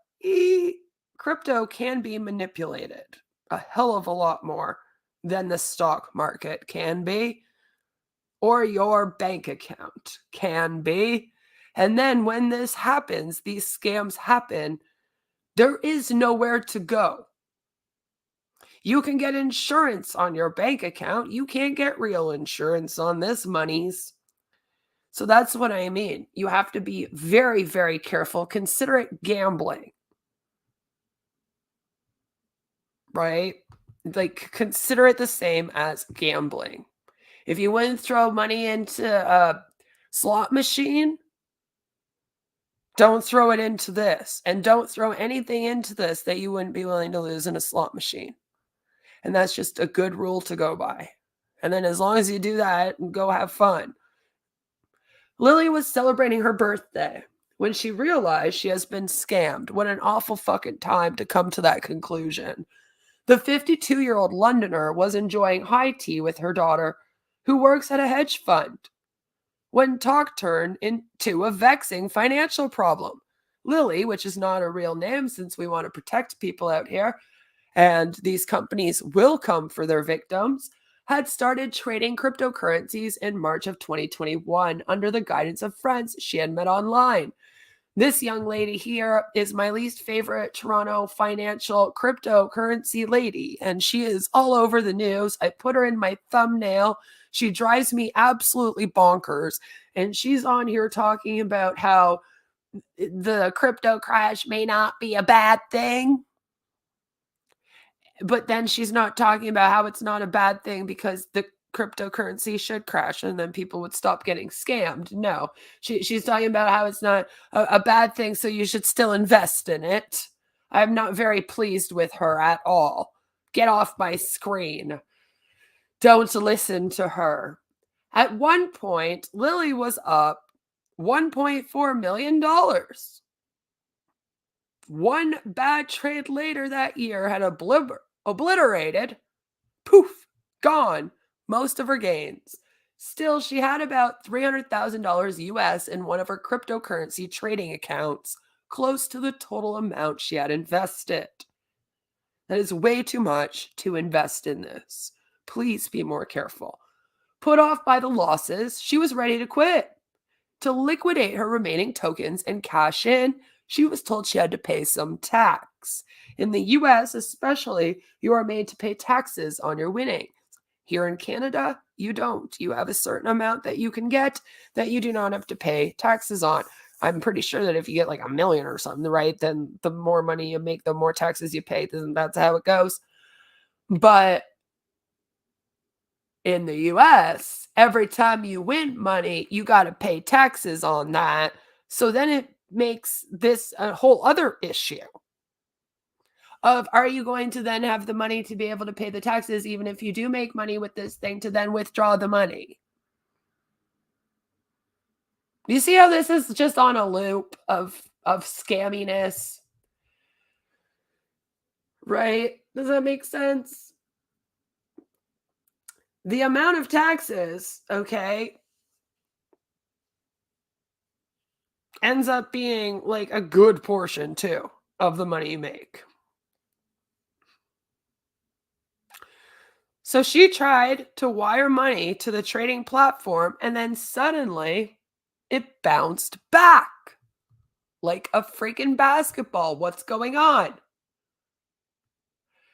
can be manipulated a hell of a lot more than the stock market can be, or your bank account can be. And then when this happens, these scams happen, there is nowhere to go. You can get insurance on your bank account. You can't get real insurance on this monies. So that's what I mean. You have to be very, very careful. Consider it gambling. Right? Like, consider it the same as gambling. If you wouldn't throw money into a slot machine, don't throw it into this. And don't throw anything into this that you wouldn't be willing to lose in a slot machine. And that's just a good rule to go by. And then as long as you do that, go have fun. Lily was celebrating her birthday when she realized she has been scammed. What an awful fucking time to come to that conclusion. The 52-year-old Londoner was enjoying high tea with her daughter, who works at a hedge fund, when talk turned into a vexing financial problem. Lily, which is not a real name since we want to protect people out here, and these companies will come for their victims, had started trading cryptocurrencies in March of 2021 under the guidance of friends she had met online. This young lady here is my least favorite Toronto financial cryptocurrency lady, and she is all over the news. I put her in my thumbnail. She drives me absolutely bonkers, and she's on here talking about how the crypto crash may not be a bad thing. But then she's not talking about how it's not a bad thing because the cryptocurrency should crash and then people would stop getting scammed. No, she's talking about how it's not a bad thing, so you should still invest in it. I'm not very pleased with her at all. Get off my screen. Don't listen to her. At one point, Lily was up $1.4 million. One bad trade later that year had obliterated, poof, gone, most of her gains. Still, she had about $300,000 US in one of her cryptocurrency trading accounts, close to the total amount she had invested. That is way too much to invest in this. Please be more careful. Put off by the losses, she was ready to quit. To liquidate her remaining tokens and cash in, she was told she had to pay some tax. In the US, especially, you are made to pay taxes on your winnings. Here in Canada, you don't. You have a certain amount that you can get that you do not have to pay taxes on. I'm pretty sure that if you get like $1 million or something, right, then the more money you make, the more taxes you pay. That's how it goes. But in the US, every time you win money, you got to pay taxes on that. So then it makes this a whole other issue of, are you going to then have the money to be able to pay the taxes even if you do make money with this thing to then withdraw the money? You see how this is just on a loop of scamminess? Right? Does that make sense? The amount of taxes, okay, ends up being like a good portion too. of the money you make. So she tried to wire money to the trading platform, and then suddenly it bounced back like a freaking basketball. What's going on?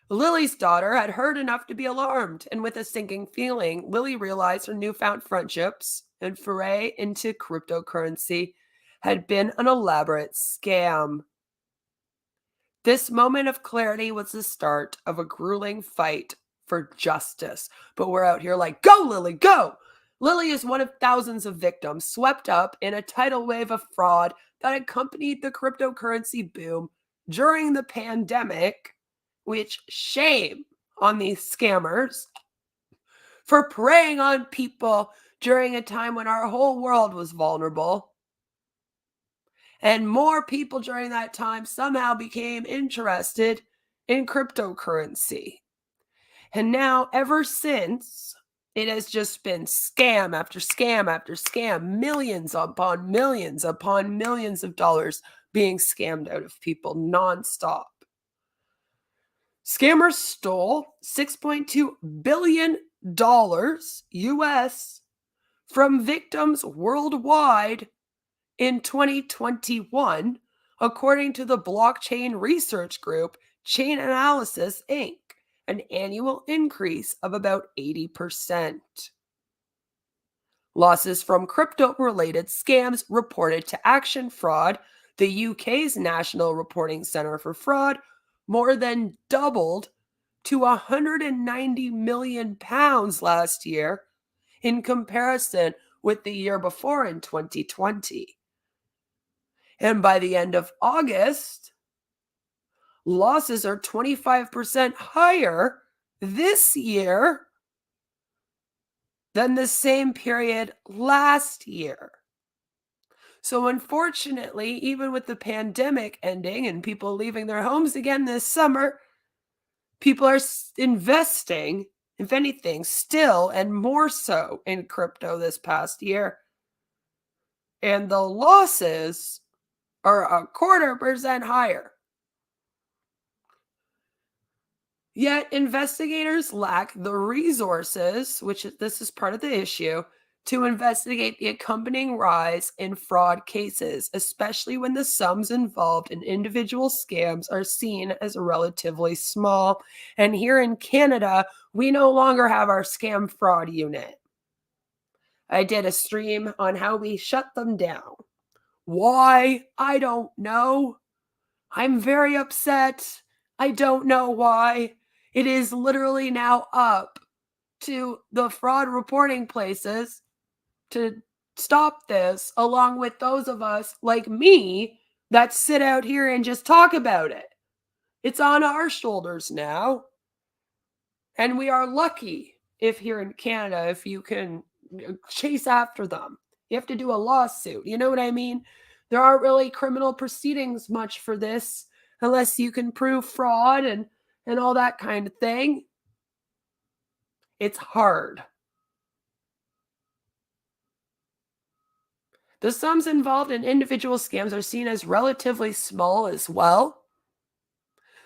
Lily's daughter had heard enough to be alarmed, and with a sinking feeling, Lily realized her newfound friendships and foray into cryptocurrency had been an elaborate scam. This moment of clarity was the start of a grueling fight for justice. But we're out here like, go, Lily, go! Lily is one of thousands of victims swept up in a tidal wave of fraud that accompanied the cryptocurrency boom during the pandemic, which shame on these scammers for preying on people during a time when our whole world was vulnerable. And more people during that time somehow became interested in cryptocurrency. And now, ever since, it has just been scam after scam after scam, millions upon millions of dollars being scammed out of people nonstop. Scammers stole $6.2 billion US from victims worldwide in 2021, according to the blockchain research group Chain Analysis Inc., an annual increase of about 80%. Losses from crypto-related scams reported to Action Fraud, the UK's National Reporting Centre for Fraud, more than doubled to £190 million last year in comparison with the year before in 2020. And by the end of August, losses are 25% higher this year than the same period last year. So unfortunately, even with the pandemic ending and people leaving their homes again this summer, people are investing, if anything, still and more so in crypto this past year. And the losses are 0.25% higher. Yet investigators lack the resources, which this is part of the issue, to investigate the accompanying rise in fraud cases, especially when the sums involved in individual scams are seen as relatively small. And here in Canada, we no longer have our scam fraud unit. I did a stream on how we shut them down. Why? I don't know. I'm very upset. I don't know why. It is literally now up to the fraud reporting places to stop this, along with those of us like me that sit out here and just talk about it. It's on our shoulders now. And we are lucky if here in Canada, if you can chase after them. You have to do a lawsuit. You know what I mean? There aren't really criminal proceedings much for this unless you can prove fraud and all that kind of thing. It's hard. The sums involved in individual scams are seen as relatively small as well.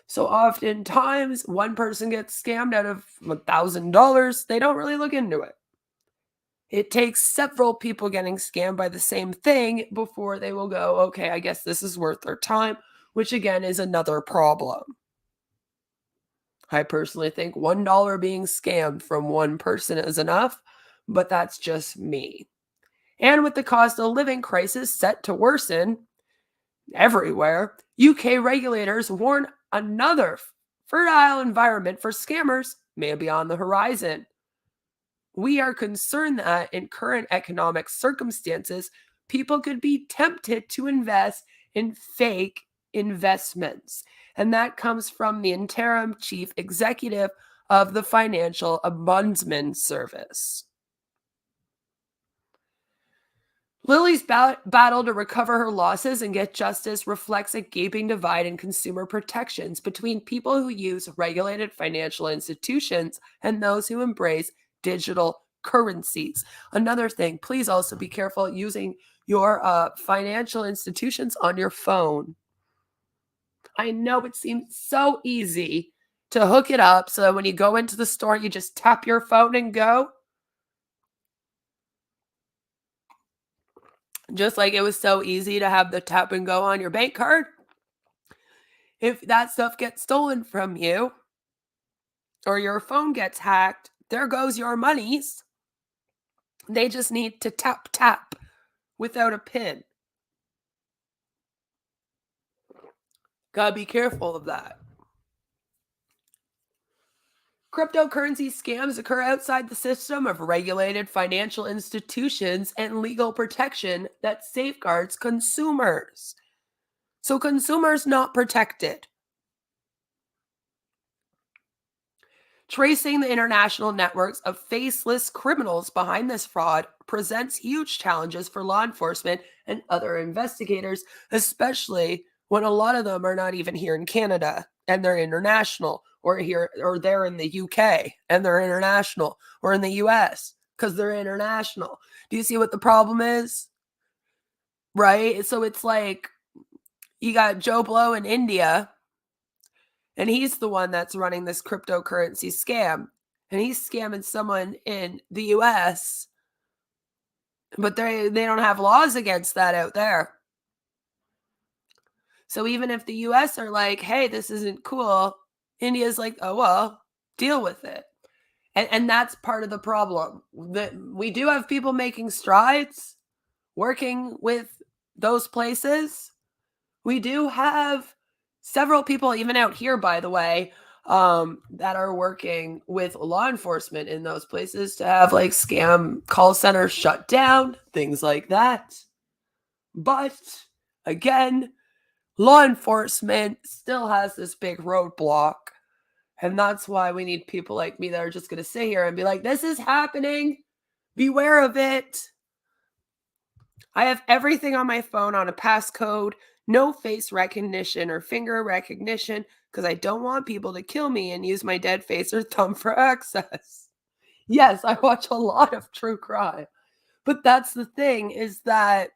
So oftentimes, one person gets scammed out of $1,000. They don't really look into it. It takes several people getting scammed by the same thing before they will go, okay, I guess this is worth their time, which again is another problem. I personally think $1 being scammed from one person is enough, but that's just me. And with the cost of living crisis set to worsen everywhere, UK regulators warn another fertile environment for scammers may be on the horizon. We are concerned that in current economic circumstances, people could be tempted to invest in fake investments. And that comes from the interim chief executive of the Financial Ombudsman Service. Lily's battle to recover her losses and get justice reflects a gaping divide in consumer protections between people who use regulated financial institutions and those who embrace digital currencies. Another thing, please also be careful using your financial institutions on your phone. I know it seems so easy to hook it up so that when you go into the store, you just tap your phone and go. Just like it was so easy to have the tap and go on your bank card. If that stuff gets stolen from you or your phone gets hacked, there goes your monies. They just need to tap, tap without a pin. Gotta be careful of that. Cryptocurrency scams occur outside the system of regulated financial institutions and legal protection that safeguards consumers. So consumers not protected. Tracing the international networks of faceless criminals behind this fraud presents huge challenges for law enforcement and other investigators, especially when a lot of them are not even here in Canada and they're international, or here or they're in the UK and they're international, or in the US because they're international. Do you see what the problem is? Right? So it's like you got Joe Blow in India, and he's the one that's running this cryptocurrency scam. And he's scamming someone in the US, but they don't have laws against that out there. So even if the US are like, hey, this isn't cool, India's like, oh, well, deal with it. And that's part of the problem. That we do have people making strides, working with those places. We do have several people, even out here, by the way, that are working with law enforcement in those places to have like scam call centers shut down, things like that. But again, law enforcement still has this big roadblock. And that's why we need people like me that are just going to sit here and be like, this is happening. Beware of it. I have everything on my phone on a passcode, no face recognition or finger recognition, because I don't want people to kill me and use my dead face or thumb for access. Yes, I watch a lot of true crime. But that's the thing, is that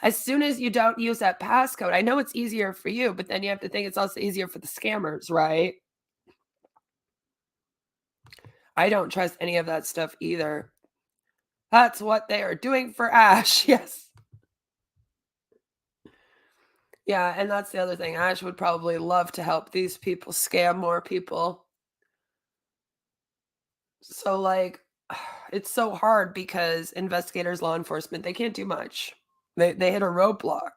as soon as you don't use that passcode, I know it's easier for you, but then you have to think it's also easier for the scammers, right? I don't trust any of that stuff either. That's what they are doing for Ash, yes. Yeah, and that's the other thing. Ash would probably love to help these people scam more people. So, like, it's so hard because investigators, law enforcement, they can't do much. They hit a roadblock.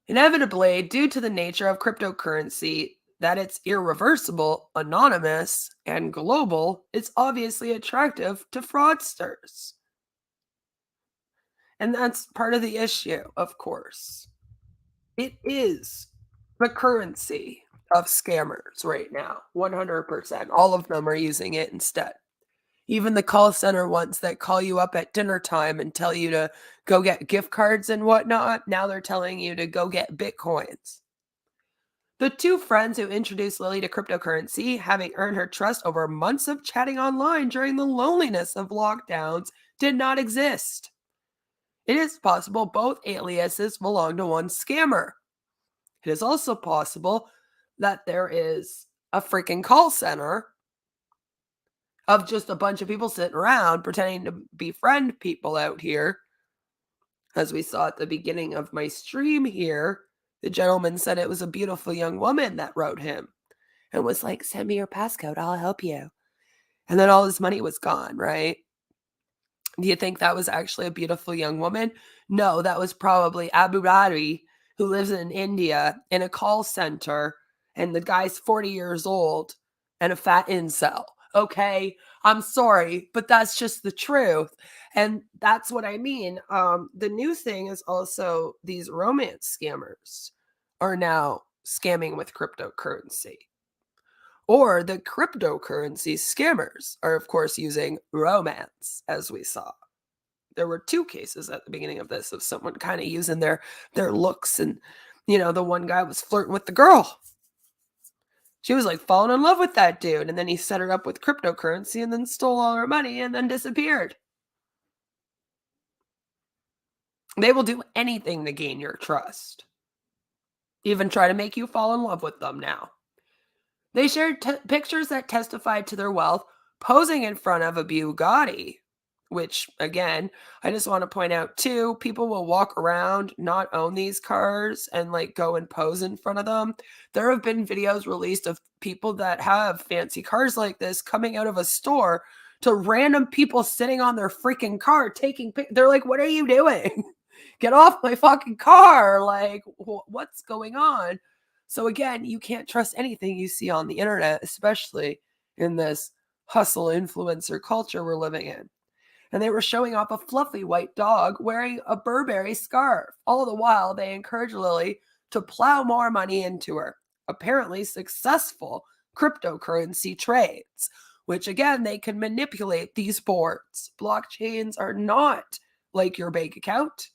Inevitably, due to the nature of cryptocurrency, that it's irreversible, anonymous, and global, it's obviously attractive to fraudsters. And that's part of the issue, of course. It is the currency of scammers right now, 100%. All of them are using it instead. Even the call center ones that call you up at dinner time and tell you to go get gift cards and whatnot, now they're telling you to go get Bitcoins. The two friends who introduced Lily to cryptocurrency, having earned her trust over months of chatting online during the loneliness of lockdowns, did not exist. It is possible both aliases belong to one scammer. It is also possible that there is a freaking call center of just a bunch of people sitting around pretending to befriend people out here. As we saw at the beginning of my stream here, the gentleman said it was a beautiful young woman that wrote him and was like, send me your passcode, I'll help you. And then all his money was gone, right? Do you think that was actually a beautiful young woman? No, that was probably Abu Dhabi, who lives in India in a call center, and the guy's 40 years old and a fat incel. Okay, I'm sorry, but that's just the truth. And that's what I mean. The new thing is also these romance scammers are now scamming with cryptocurrency. Or the cryptocurrency scammers are, of course, using romance, as we saw. There were two cases at the beginning of this of someone kind of using their looks. And, the one guy was flirting with the girl. She was like falling in love with that dude. And then he set her up with cryptocurrency and then stole all her money and then disappeared. They will do anything to gain your trust. even try to make you fall in love with them now. They shared pictures that testified to their wealth, posing in front of a Bugatti, which, again, I just want to point out too, people will walk around, not own these cars, and like go and pose in front of them. There have been videos released of people that have fancy cars like this coming out of a store to random people sitting on their freaking car taking pictures. They're like, what are you doing? Get off my fucking car. Like, what's going on? So again, you can't trust anything you see on the internet, especially in this hustle influencer culture we're living in. And they were showing off a fluffy white dog wearing a Burberry scarf. All the while, they encouraged Lily to plow more money into her apparently successful cryptocurrency trades, which again, they can manipulate these boards. Blockchains are not like your bank account.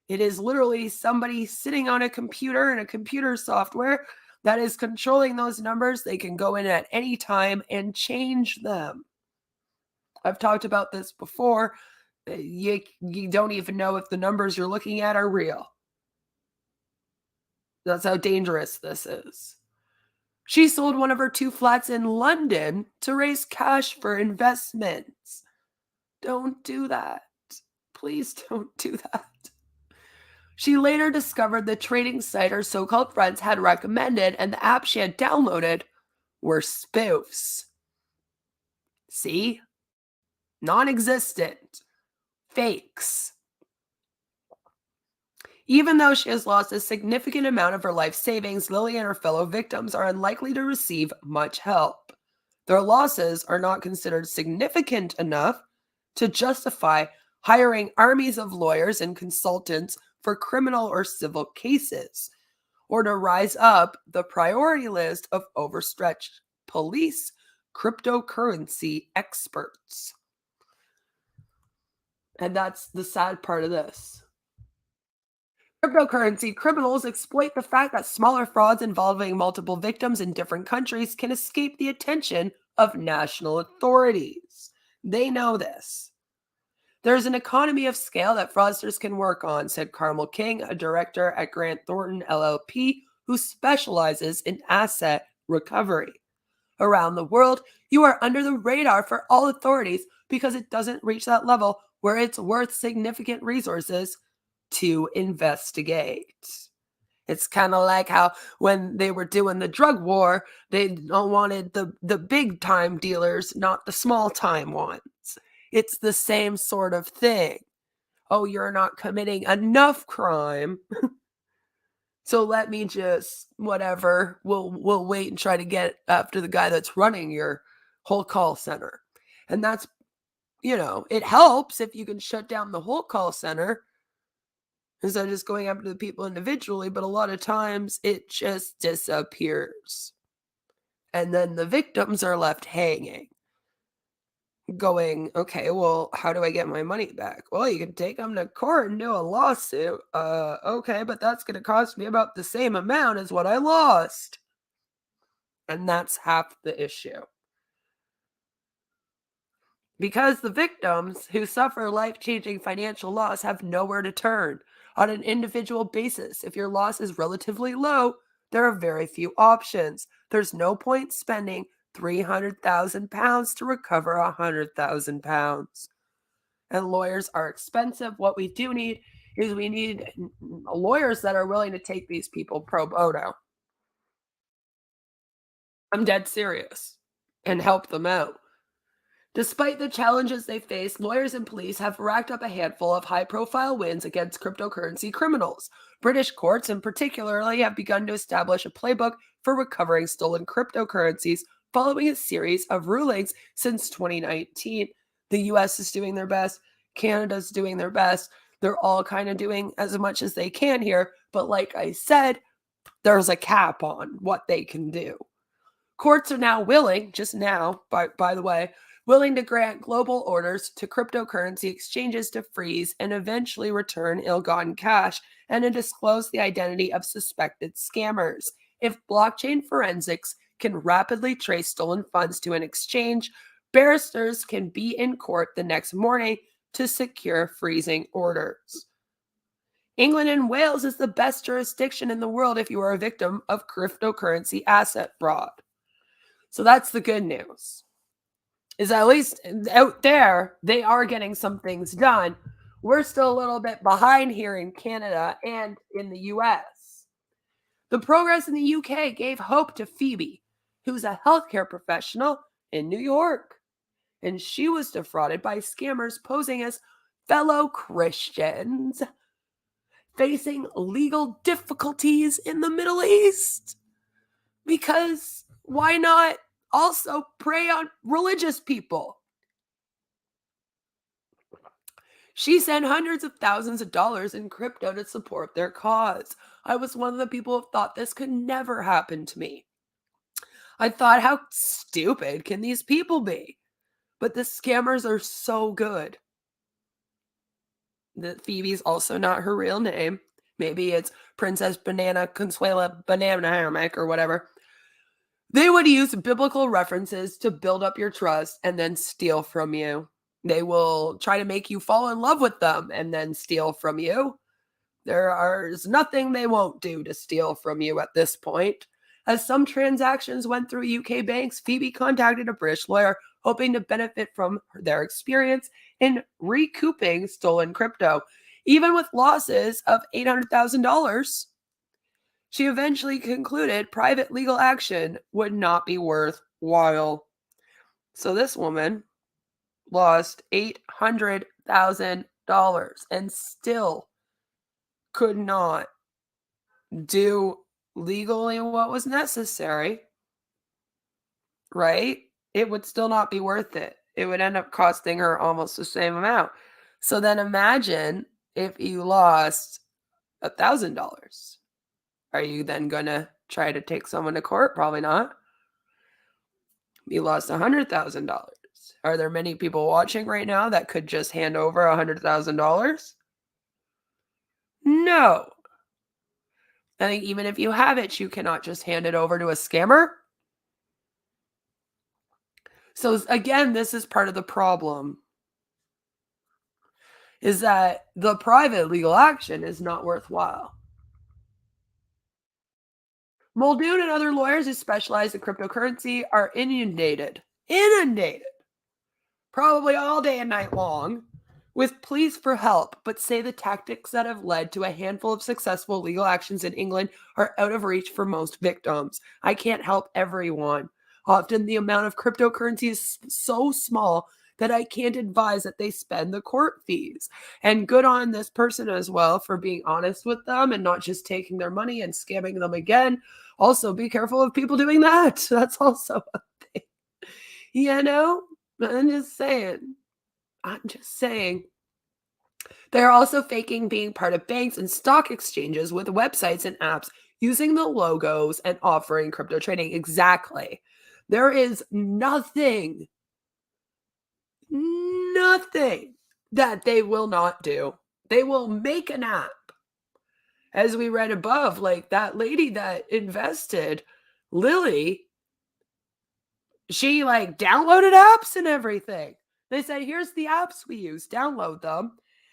It is literally somebody sitting on a computer and a computer software that is controlling those numbers. They can go in at any time and change them. I've talked about this before. You don't even know if the numbers you're looking at are real. That's how dangerous this is. She sold one of her 2 flats in London to raise cash for investments. Don't do that. Please don't do that. She later discovered the trading site her so-called friends had recommended and the app she had downloaded were spoofs. See? Non-existent. Fakes. Even though she has lost a significant amount of her life savings, Lily and her fellow victims are unlikely to receive much help. Their losses are not considered significant enough to justify hiring armies of lawyers and consultants for criminal or civil cases, or to rise up the priority list of overstretched police cryptocurrency experts. And that's the sad part of this. Cryptocurrency criminals exploit the fact that smaller frauds involving multiple victims in different countries can escape the attention of national authorities. They know this. There's an economy of scale that fraudsters can work on, said Carmel King, a director at Grant Thornton LLP, who specializes in asset recovery. Around the world, you are under the radar for all authorities because it doesn't reach that level where it's worth significant resources to investigate. It's kind of like how when they were doing the drug war, they wanted the big time dealers, not the small time ones. It's the same sort of thing. Oh, you're not committing enough crime. So let me just, whatever, we'll wait and try to get after the guy that's running your whole call center. And that's, it helps if you can shut down the whole call center instead of just going after the people individually, but a lot of times it just disappears. And then the victims are left hanging, going, okay, well, how do I get my money back? Well, you can take them to court and do a lawsuit. Okay, but that's going to cost me about the same amount as what I lost. And that's half the issue. Because the victims who suffer life-changing financial loss have nowhere to turn. On an individual basis, if your loss is relatively low, there are very few options. There's no point spending £300,000 to recover £100,000. And lawyers are expensive. What we do need is we need lawyers that are willing to take these people pro bono. I'm dead serious. And help them out. Despite the challenges they face, lawyers and police have racked up a handful of high-profile wins against cryptocurrency criminals. British courts, in particular, have begun to establish a playbook for recovering stolen cryptocurrencies following a series of rulings since 2019. The US is doing their best. Canada's doing their best. They're all kind of doing as much as they can here. But like I said, there's a cap on what they can do. Courts are now willing, just now, by the way, willing to grant global orders to cryptocurrency exchanges to freeze and eventually return ill-gotten cash and to disclose the identity of suspected scammers. If blockchain forensics can rapidly trace stolen funds to an exchange, barristers can be in court the next morning to secure freezing orders. England and Wales is the best jurisdiction in the world if you are a victim of cryptocurrency asset fraud. So that's the good news. Is at least out there, they are getting some things done. We're still a little bit behind here in Canada and in the US. The progress in the UK gave hope to Phoebe, who's a healthcare professional in New York. And she was defrauded by scammers posing as fellow Christians, facing legal difficulties in the Middle East. Because why not also prey on religious people? She sent hundreds of thousands of dollars in crypto to support their cause. I was one of the people who thought this could never happen to me. I thought, how stupid can these people be? But the scammers are so good. Phoebe's also not her real name. Maybe it's Princess Banana Consuela Banana Hammock or whatever. They would use biblical references to build up your trust and then steal from you. They will try to make you fall in love with them and then steal from you. There's nothing they won't do to steal from you at this point. As some transactions went through UK banks, Phoebe contacted a British lawyer hoping to benefit from their experience in recouping stolen crypto, even with losses of $800,000. She eventually concluded private legal action would not be worthwhile. So this woman lost $800,000 and still could not do legally what was necessary, right? It would still not be worth it. It would end up costing her almost the same amount. So then imagine if you lost $1,000. Are you then going to try to take someone to court? Probably not. You lost $100,000. Are there many people watching right now that could just hand over $100,000? No. I think even if you have it, you cannot just hand it over to a scammer. So again, this is part of the problem, is that the private legal action is not worthwhile. Muldoon and other lawyers who specialize in cryptocurrency are inundated, probably all day and night long, with pleas for help, but say the tactics that have led to a handful of successful legal actions in England are out of reach for most victims. I can't help everyone. Often the amount of cryptocurrency is so small that I can't advise that they spend the court fees. And good on this person as well for being honest with them and not just taking their money and scamming them again. Also, be careful of people doing that. That's also a thing. You know, I'm just saying. They're also faking being part of banks and stock exchanges with websites and apps using the logos and offering crypto trading. Exactly. There is nothing that they will not do. They will make an app. As we read above, like that lady that invested, Lily, she like downloaded apps and everything. They said, here's the apps we use, download them.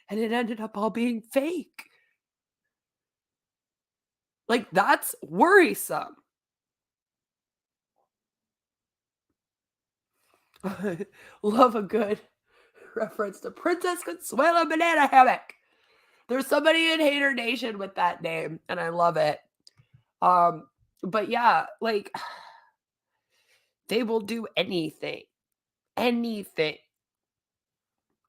And it ended up all being fake. Like, that's worrisome. Love a good reference to Princess Consuela Banana Hammock. There's somebody in Hater Nation with that name, and I love it. But yeah, like, they will do anything. Anything.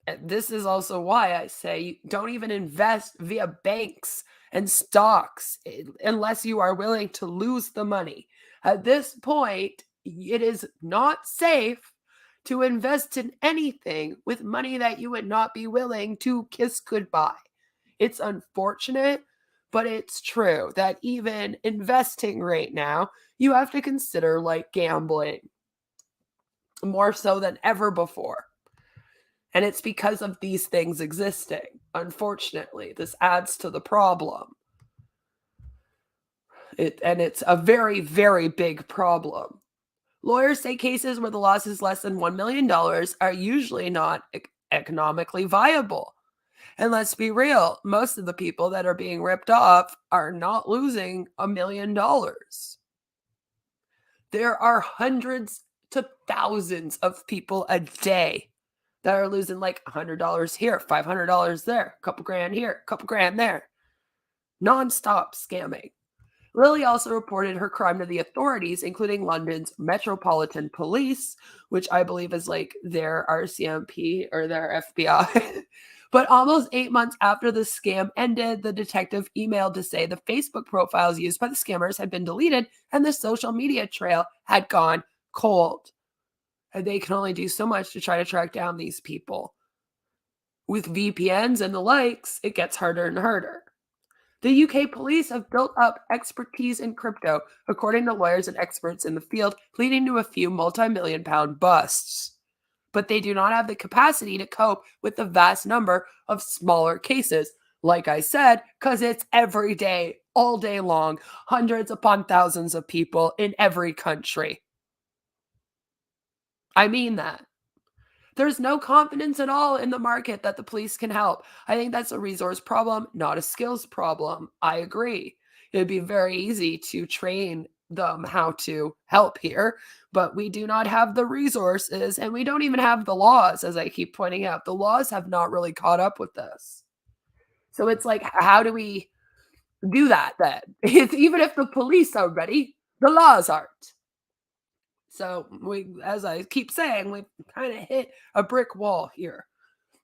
And this is also why I say don't even invest via banks and stocks unless you are willing to lose the money. At this point, it is not safe to invest in anything with money that you would not be willing to kiss goodbye. It's unfortunate, but it's true that even investing right now, you have to consider like gambling more so than ever before. And it's because of these things existing. Unfortunately, this adds to the problem. And it's a very, very big problem. Lawyers say cases where the loss is less than $1 million are usually not economically viable. And let's be real, most of the people that are being ripped off are not losing $1 million. There are hundreds to thousands of people a day that are losing like $100 here, $500 there, a couple grand here, a couple grand there. Non-stop scamming. Lily also reported her crime to the authorities, including London's Metropolitan Police, which I believe is like their RCMP or their FBI. But almost 8 months after the scam ended, the detective emailed to say the Facebook profiles used by the scammers had been deleted and the social media trail had gone cold. And they can only do so much to try to track down these people. With VPNs and the likes, it gets harder and harder. The UK police have built up expertise in crypto, according to lawyers and experts in the field, leading to a few multi-million-pound busts. But they do not have the capacity to cope with the vast number of smaller cases. Like I said, because it's every day, all day long, hundreds upon thousands of people in every country. I mean that. There's no confidence at all in the market that the police can help. I think that's a resource problem, not a skills problem. I agree. It'd be very easy to train them how to help here, but we do not have the resources and we don't even have the laws, as I keep pointing out. The laws have not really caught up with this. So it's like, how do we do that then? Even if the police are ready, the laws aren't. So we, as I keep saying, we've kind of hit a brick wall here.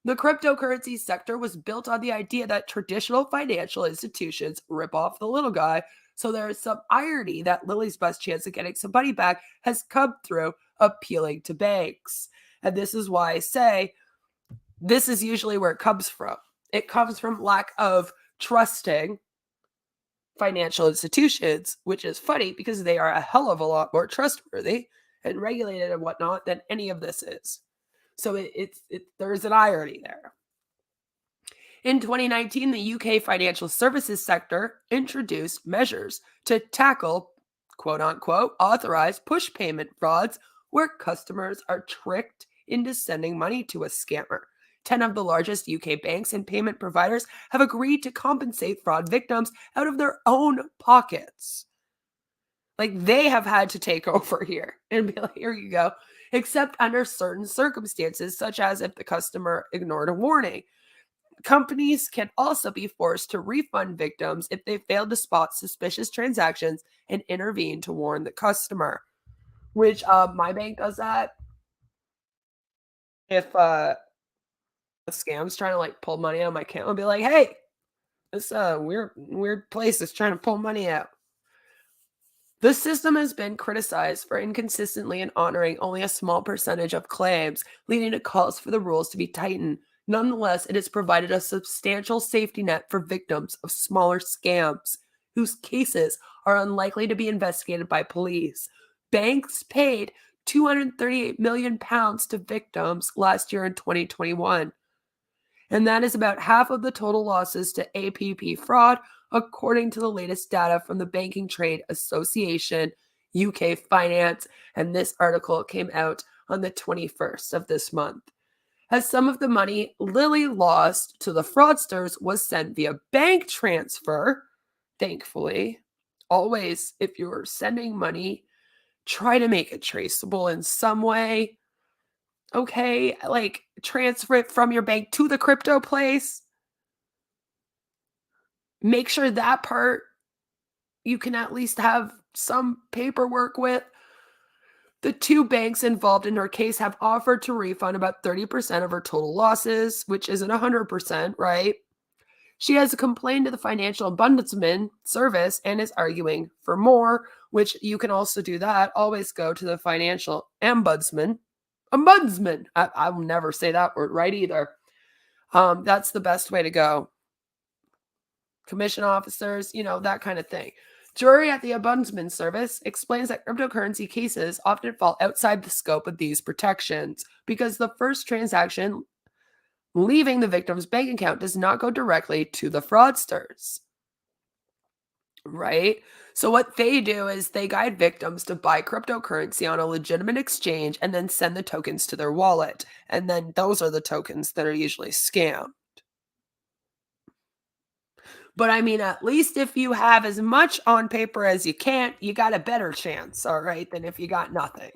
The cryptocurrency sector was built on the idea that traditional financial institutions rip off the little guy. So there is some irony that Lily's best chance of getting some money back has come through appealing to banks. And this is why I say this is usually where it comes from. It comes from lack of trusting financial institutions, which is funny because they are a hell of a lot more trustworthy and regulated and whatnot than any of this is. So there's an irony there. In 2019, the UK financial services sector introduced measures to tackle, quote unquote, authorized push payment frauds where customers are tricked into sending money to a scammer. 10 of the largest UK banks and payment providers have agreed to compensate fraud victims out of their own pockets. Like they have had to take over here and be like, here you go, except under certain circumstances, such as if the customer ignored a warning. Companies can also be forced to refund victims if they fail to spot suspicious transactions and intervene to warn the customer, which my bank does that. If a scam's trying to like pull money out of my account, I'll be like, hey, this weird place is trying to pull money out. The system has been criticized for inconsistently and honoring only a small percentage of claims, leading to calls for the rules to be tightened. Nonetheless, it has provided a substantial safety net for victims of smaller scams, whose cases are unlikely to be investigated by police. Banks paid £238 million to victims last year in 2021. And that is about half of the total losses to APP fraud, according to the latest data from the Banking Trade Association, UK Finance, and this article came out on the 21st of this month. As some of the money Lily lost to the fraudsters was sent via bank transfer, thankfully, always, if you're sending money, try to make it traceable in some way. Okay, like transfer it from your bank to the crypto place. Make sure that part you can at least have some paperwork with. The two banks involved in her case have offered to refund about 30% of her total losses, which isn't 100%, right? She has complained to the Financial Ombudsman Service and is arguing for more, which you can also do that. Always go to the Financial Ombudsman. Ombudsman. I'll never say that word right either. That's the best way to go. Commission officers, that kind of thing. Jury at the Ombudsman Service explains that cryptocurrency cases often fall outside the scope of these protections because the first transaction leaving the victim's bank account does not go directly to the fraudsters. Right? So what they do is they guide victims to buy cryptocurrency on a legitimate exchange and then send the tokens to their wallet. And then those are the tokens that are usually scammed. But I mean, at least if you have as much on paper as you can, you got a better chance, all right, than if you got nothing.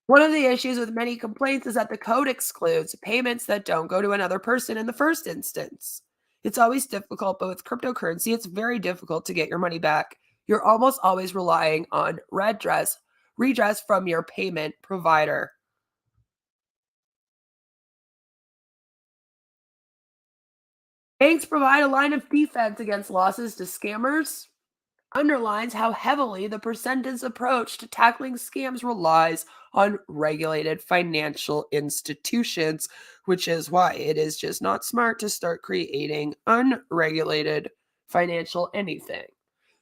One of the issues with many complaints is that the code excludes payments that don't go to another person in the first instance. It's always difficult, but with cryptocurrency, it's very difficult to get your money back. You're almost always relying on redress from your payment provider. Banks provide a line of defense against losses to scammers. Underlines how heavily the percentage approach to tackling scams relies on regulated financial institutions, which is why it is just not smart to start creating unregulated financial anything.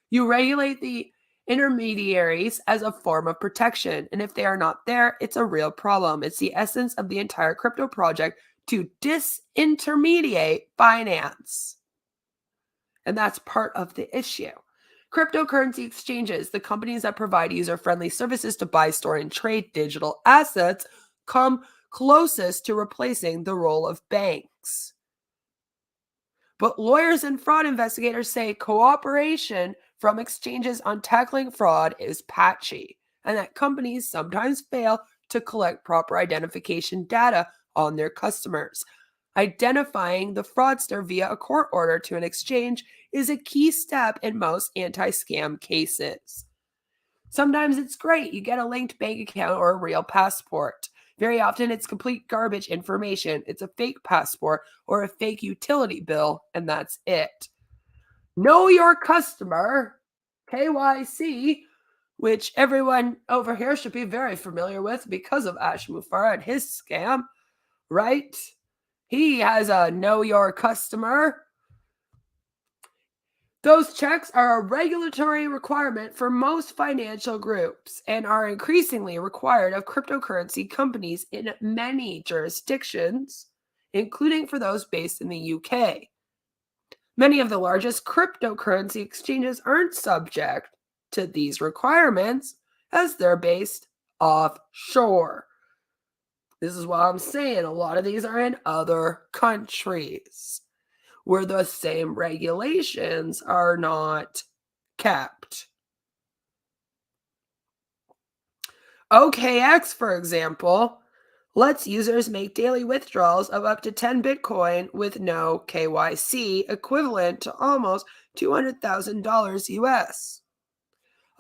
You regulate the intermediaries as a form of protection, and if they are not there, it's a real problem. It's the essence of the entire crypto project to disintermediate finance. And that's part of the issue. Cryptocurrency exchanges, the companies that provide user-friendly services to buy, store, and trade digital assets, come closest to replacing the role of banks. But lawyers and fraud investigators say cooperation from exchanges on tackling fraud is patchy, and that companies sometimes fail to collect proper identification data on their customers. Identifying the fraudster via a court order to an exchange is a key step in most anti-scam cases. Sometimes it's great. You get a linked bank account or a real passport. Very often it's complete garbage information. It's a fake passport or a fake utility bill, and that's it. Know your customer, KYC, which everyone over here should be very familiar with because of Ash Mufara and his scam, right? He has a know your customer. Those checks are a regulatory requirement for most financial groups and are increasingly required of cryptocurrency companies in many jurisdictions, including for those based in the UK. Many of the largest cryptocurrency exchanges aren't subject to these requirements as they're based offshore. This is why I'm saying a lot of these are in other countries where the same regulations are not kept. OKX, for example, lets users make daily withdrawals of up to 10 Bitcoin with no KYC, equivalent to almost $200,000 US.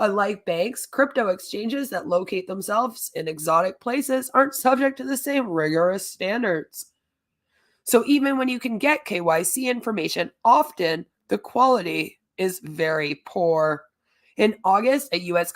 Unlike banks, crypto exchanges that locate themselves in exotic places aren't subject to the same rigorous standards. So even when you can get KYC information, often the quality is very poor. In August, a U.S.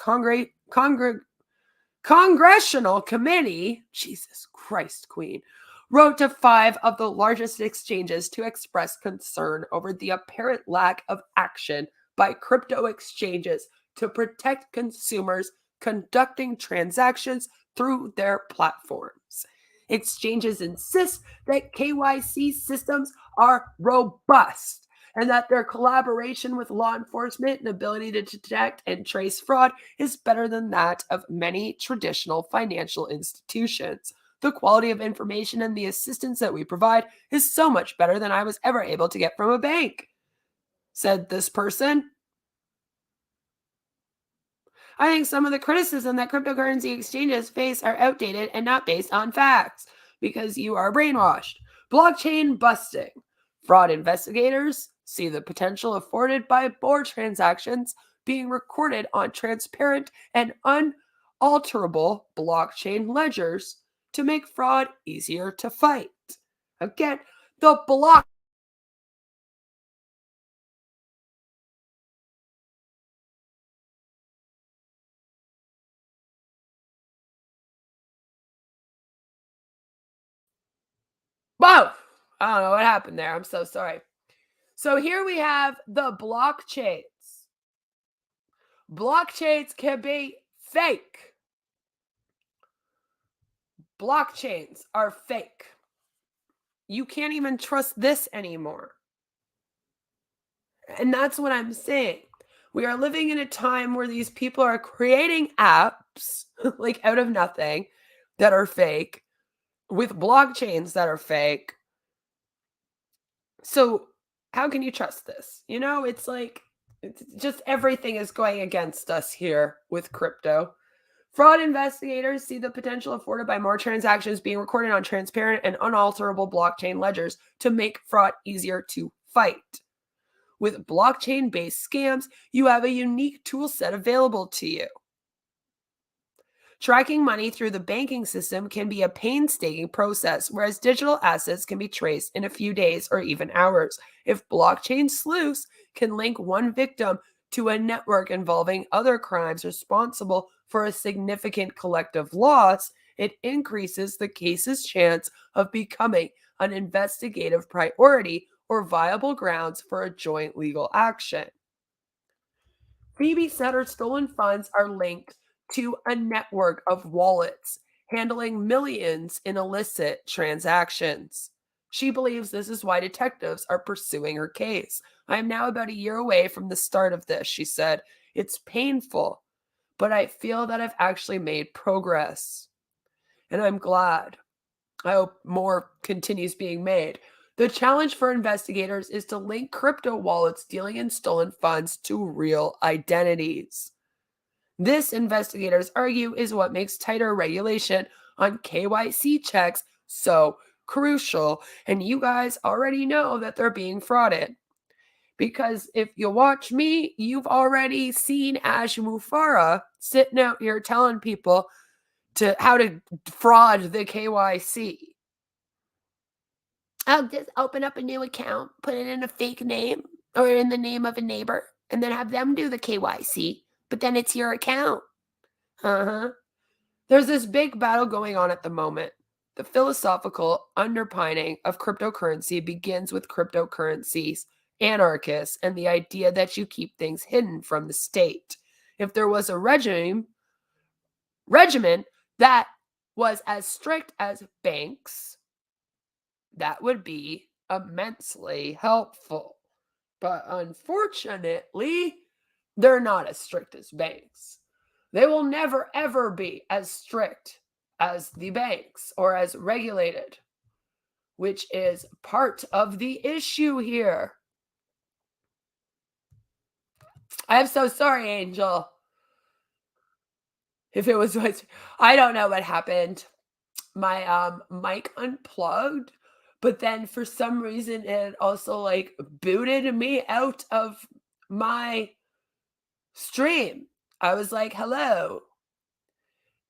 Congressional committee, Jesus Christ, Queen, wrote to 5 of the largest exchanges to express concern over the apparent lack of action by crypto exchanges to protect consumers conducting transactions through their platforms. Exchanges insist that KYC systems are robust and that their collaboration with law enforcement and ability to detect and trace fraud is better than that of many traditional financial institutions. The quality of information and the assistance that we provide is so much better than I was ever able to get from a bank, said this person. I think some of the criticism that cryptocurrency exchanges face are outdated and not based on facts because you are brainwashed. Blockchain busting. Fraud investigators see the potential afforded by board transactions being recorded on transparent and unalterable blockchain ledgers to make fraud easier to fight. Again, the block. Whoa! I don't know what happened there. I'm so sorry. So here we have the blockchains. Blockchains can be fake. Blockchains are fake. You can't even trust this anymore. And that's what I'm saying. We are living in a time where these people are creating apps like out of nothing that are fake with blockchains that are fake. So how can you trust this? You know, it's like, it's just everything is going against us here with crypto. Fraud investigators see the potential afforded by more transactions being recorded on transparent and unalterable blockchain ledgers to make fraud easier to fight. With blockchain-based scams, you have a unique tool set available to you. Tracking money through the banking system can be a painstaking process, whereas digital assets can be traced in a few days or even hours. If blockchain sleuths can link one victim to a network involving other crimes responsible for a significant collective loss, it increases the case's chance of becoming an investigative priority or viable grounds for a joint legal action. Phoebe said her stolen funds are linked to a network of wallets handling millions in illicit transactions. She believes this is why detectives are pursuing her case. I am now about a year away from the start of this, she said. It's painful, but I feel that I've actually made progress. And I'm glad. I hope more continues being made. The challenge for investigators is to link crypto wallets dealing in stolen funds to real identities. This, investigators argue, is what makes tighter regulation on KYC checks so crucial. And you guys already know that they're being frauded. Because if you watch me, you've already seen Ash Mufara sitting out here telling people how to fraud the KYC. I'll just open up a new account, put it in a fake name or in the name of a neighbor, and then have them do the KYC. But then it's your account. There's this big battle going on at the moment. The philosophical underpinning of cryptocurrency begins with cryptocurrencies, anarchists, and the idea that you keep things hidden from the state. If there was a regimen that was as strict as banks, that would be immensely helpful. But unfortunately, they're not as strict as banks. They will never, ever be as strict as the banks or as regulated, which is part of the issue here. I'm so sorry, Angel. If it was, I don't know what happened. My mic unplugged, but then for some reason it also like booted me out of my stream. I was like, hello,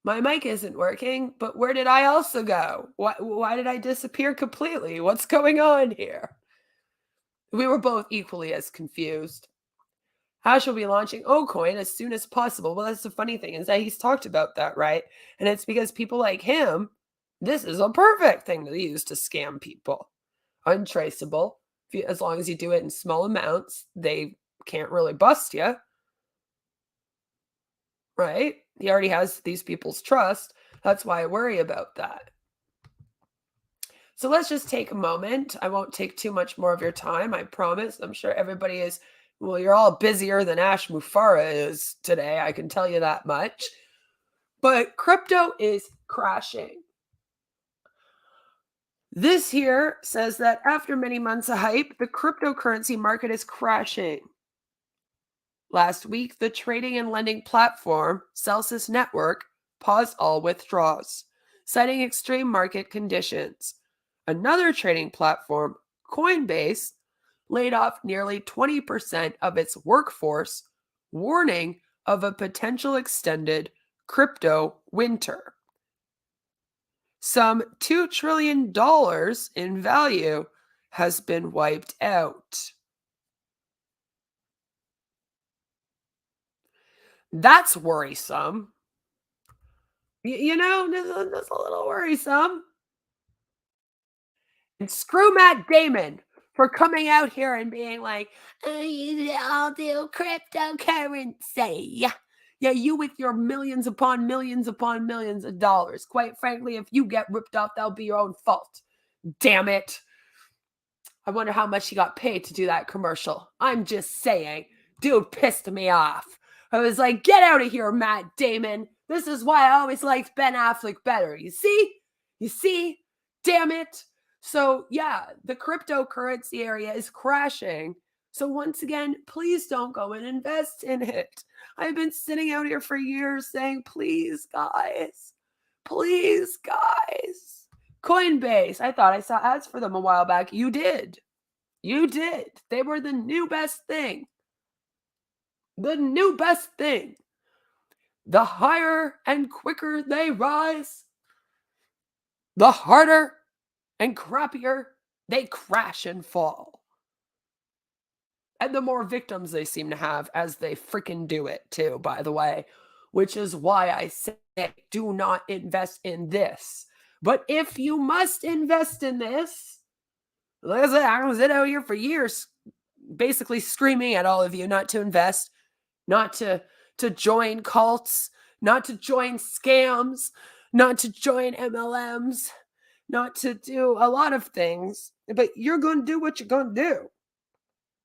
my mic isn't working, but where did I also go? Why did I disappear completely? What's going on here? We were both equally as confused. Hash will be launching Ocoin as soon as possible. Well, that's the funny thing is that he's talked about that, right? And it's because people like him, this is a perfect thing to use to scam people. Untraceable. As long as you do it in small amounts, they can't really bust you. Right? He already has these people's trust. That's why I worry about that. So let's just take a moment. I won't take too much more of your time, I promise. I'm sure everybody is, well, you're all busier than Ash Mufara is today. I can tell you that much. But crypto is crashing. This here says that after many months of hype, the cryptocurrency market is crashing. Last week, the trading and lending platform, Celsius Network, paused all withdrawals, citing extreme market conditions. Another trading platform, Coinbase, laid off nearly 20% of its workforce, warning of a potential extended crypto winter. Some $2 trillion in value has been wiped out. That's worrisome. You know, that's a little worrisome. And screw Matt Damon for coming out here and being like, I'll do cryptocurrency. Yeah, you with your millions upon millions upon millions of dollars. Quite frankly, if you get ripped off, that'll be your own fault. Damn it. I wonder how much he got paid to do that commercial. I'm just saying. Dude pissed me off. I was like, get out of here, Matt Damon. This is why I always liked Ben Affleck better. You see? You see? Damn it. So yeah, the cryptocurrency area is crashing. So once again, please don't go and invest in it. I've been sitting out here for years saying, please, guys, please, guys. Coinbase, I thought I saw ads for them a while back. You did. You did. They were the new best thing. The new best thing. The higher and quicker they rise, the harder and crappier they crash and fall. And the more victims they seem to have as they freaking do it too, by the way, which is why I say do not invest in this. But if you must invest in this, like I said, I was out here for years basically screaming at all of you not to invest, not to join cults, not to join scams, not to join MLMs, not to do a lot of things, but you're going to do what you're going to do.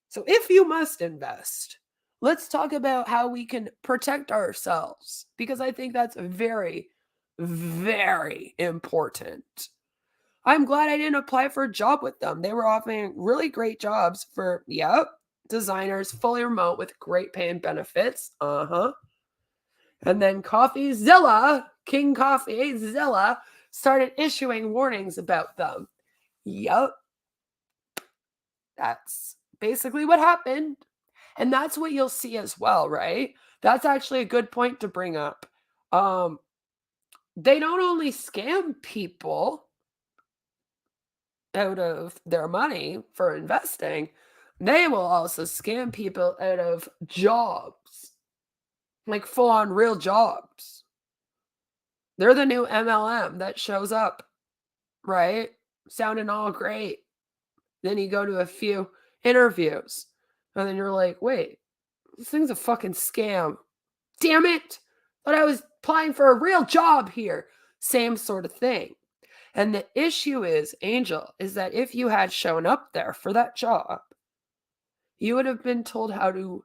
So if you must invest, let's talk about how we can protect ourselves, because I think that's very, very important. I'm glad I didn't apply for a job with them. They were offering really great jobs for, designers, fully remote with great pay and benefits. And then CoffeeZilla, King CoffeeZilla, started issuing warnings about them. That's basically what happened. And that's what you'll see as well, right? That's actually a good point to bring up. They don't only scam people out of their money for investing, they will also scam people out of jobs, like full-on real jobs. They're the new MLM that shows up, right? Sounding all great. Then you go to a few interviews, and then you're like, wait, this thing's a fucking scam. Damn it! Thought I was applying for a real job here. Same sort of thing. And the issue is, Angel, is that if you had shown up there for that job, you would have been told how to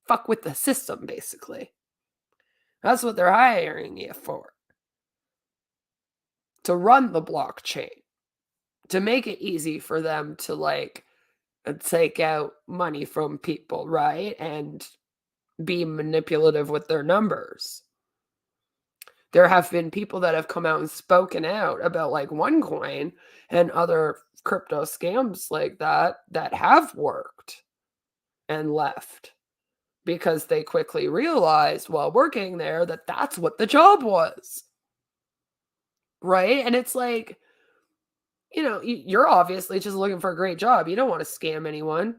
fuck with the system, basically. That's what they're hiring you for. To run the blockchain. To make it easy for them to, take out money from people, right? And be manipulative with their numbers. There have been people that have come out and spoken out about OneCoin and other crypto scams like that have worked and left because they quickly realized while working there that that's what the job was. Right? And it's like, you're obviously just looking for a great job. You don't want to scam anyone.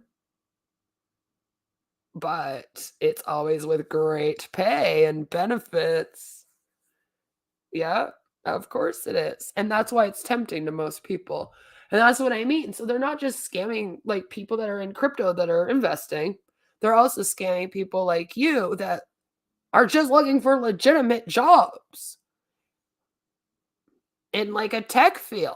But it's always with great pay and benefits. Yeah, of course it is. And that's why it's tempting to most people. And that's what I mean. So they're not just scamming people that are in crypto that are investing. They're also scamming people like you that are just looking for legitimate jobs in a tech field.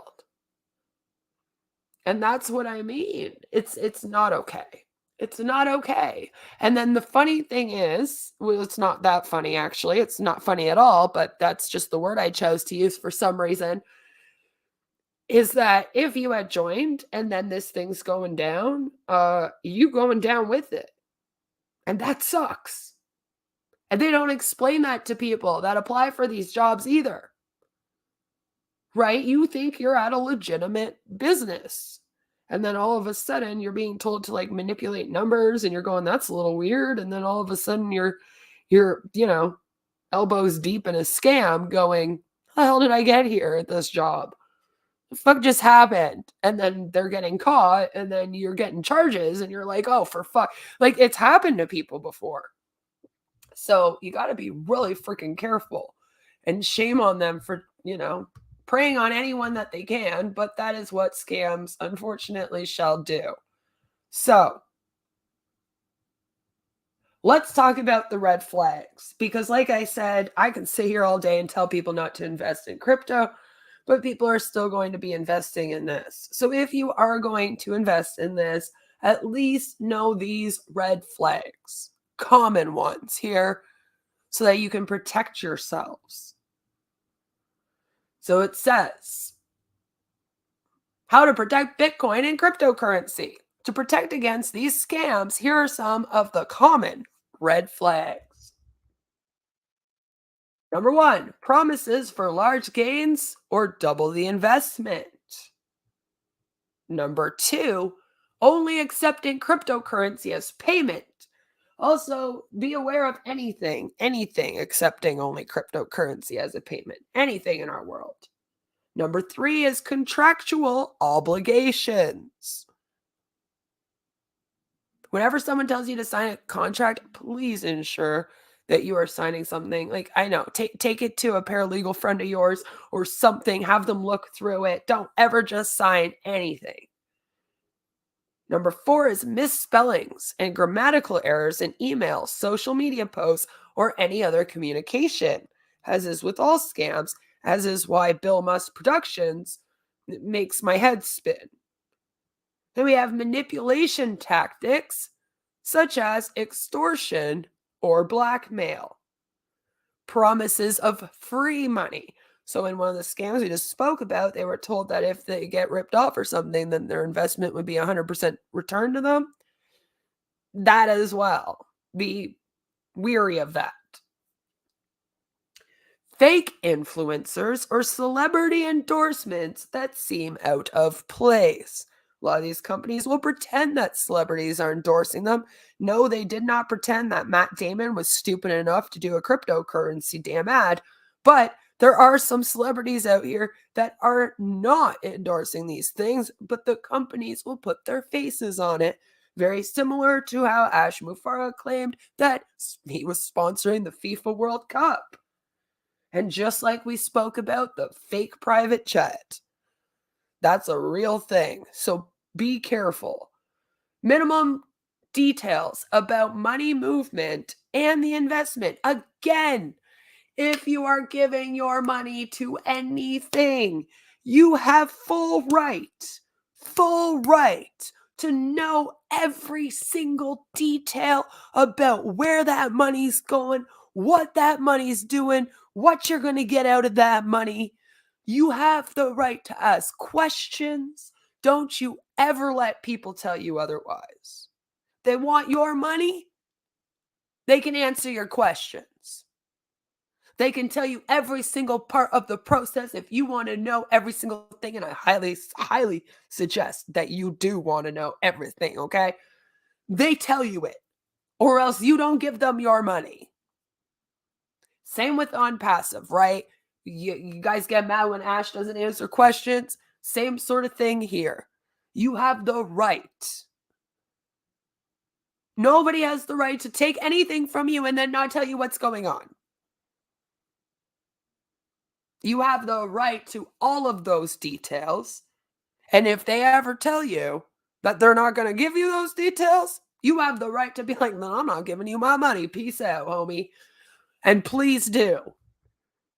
And that's what I mean. It's not okay. It's not okay. And then the funny thing is, well, it's not that funny, actually. It's not funny at all, but that's just the word I chose to use for some reason, is that if you had joined and then this thing's going down, you going down with it. And that sucks. And they don't explain that to people that apply for these jobs either. Right? You think you're at a legitimate business. And then all of a sudden you're being told to manipulate numbers and you're going, that's a little weird. And then all of a sudden you're elbows deep in a scam going, how the hell did I get here at this job? The fuck just happened? And then they're getting caught and then you're getting charges and you're like, oh, for fuck. It's happened to people before. So you got to be really freaking careful, and shame on them for, preying on anyone that they can, but that is what scams, unfortunately, shall do. So, let's talk about the red flags, because like I said, I can sit here all day and tell people not to invest in crypto, but people are still going to be investing in this. So if you are going to invest in this, at least know these red flags, common ones here, so that you can protect yourselves. So it says, How to protect Bitcoin and cryptocurrency. To protect against these scams, here are some of the common red flags. Number 1, promises for large gains or double the investment. Number 2, only accepting cryptocurrency as payment. Also, be aware of anything accepting only cryptocurrency as a payment. Anything in our world. Number 3 is contractual obligations. Whenever someone tells you to sign a contract, please ensure that you are signing something. Like, I know, take it to a paralegal friend of yours or something, have them look through it. Don't ever just sign anything. Number 4 is misspellings and grammatical errors in emails, social media posts, or any other communication. As is with all scams, as is why Bill Musk Productions makes my head spin. Then we have manipulation tactics such as extortion or blackmail. Promises of free money. So in one of the scams we just spoke about, they were told that if they get ripped off or something, then their investment would be 100% returned to them. That as well. Be weary of that. Fake influencers or celebrity endorsements that seem out of place. A lot of these companies will pretend that celebrities are endorsing them. No, they did not pretend that Matt Damon was stupid enough to do a cryptocurrency damn ad, but there are some celebrities out here that are not endorsing these things, but the companies will put their faces on it. Very similar to how Ash Mufara claimed that he was sponsoring the FIFA World Cup. And just like we spoke about the fake private jet, that's a real thing. So be careful. Minimum details about money movement and the investment. Again, if you are giving your money to anything, you have full right to know every single detail about where that money's going, what that money's doing, what you're going to get out of that money. You have the right to ask questions. Don't you ever let people tell you otherwise. They want your money. They can answer your questions. They can tell you every single part of the process if you want to know every single thing. And I highly, highly suggest that you do want to know everything, okay? They tell you it, or else you don't give them your money. Same with on passive, right? You guys get mad when Ash doesn't answer questions. Same sort of thing here. You have the right. Nobody has the right to take anything from you and then not tell you what's going on. You have the right to all of those details. And if they ever tell you that they're not going to give you those details, you have the right to be like, no, I'm not giving you my money. Peace out, homie. And please do.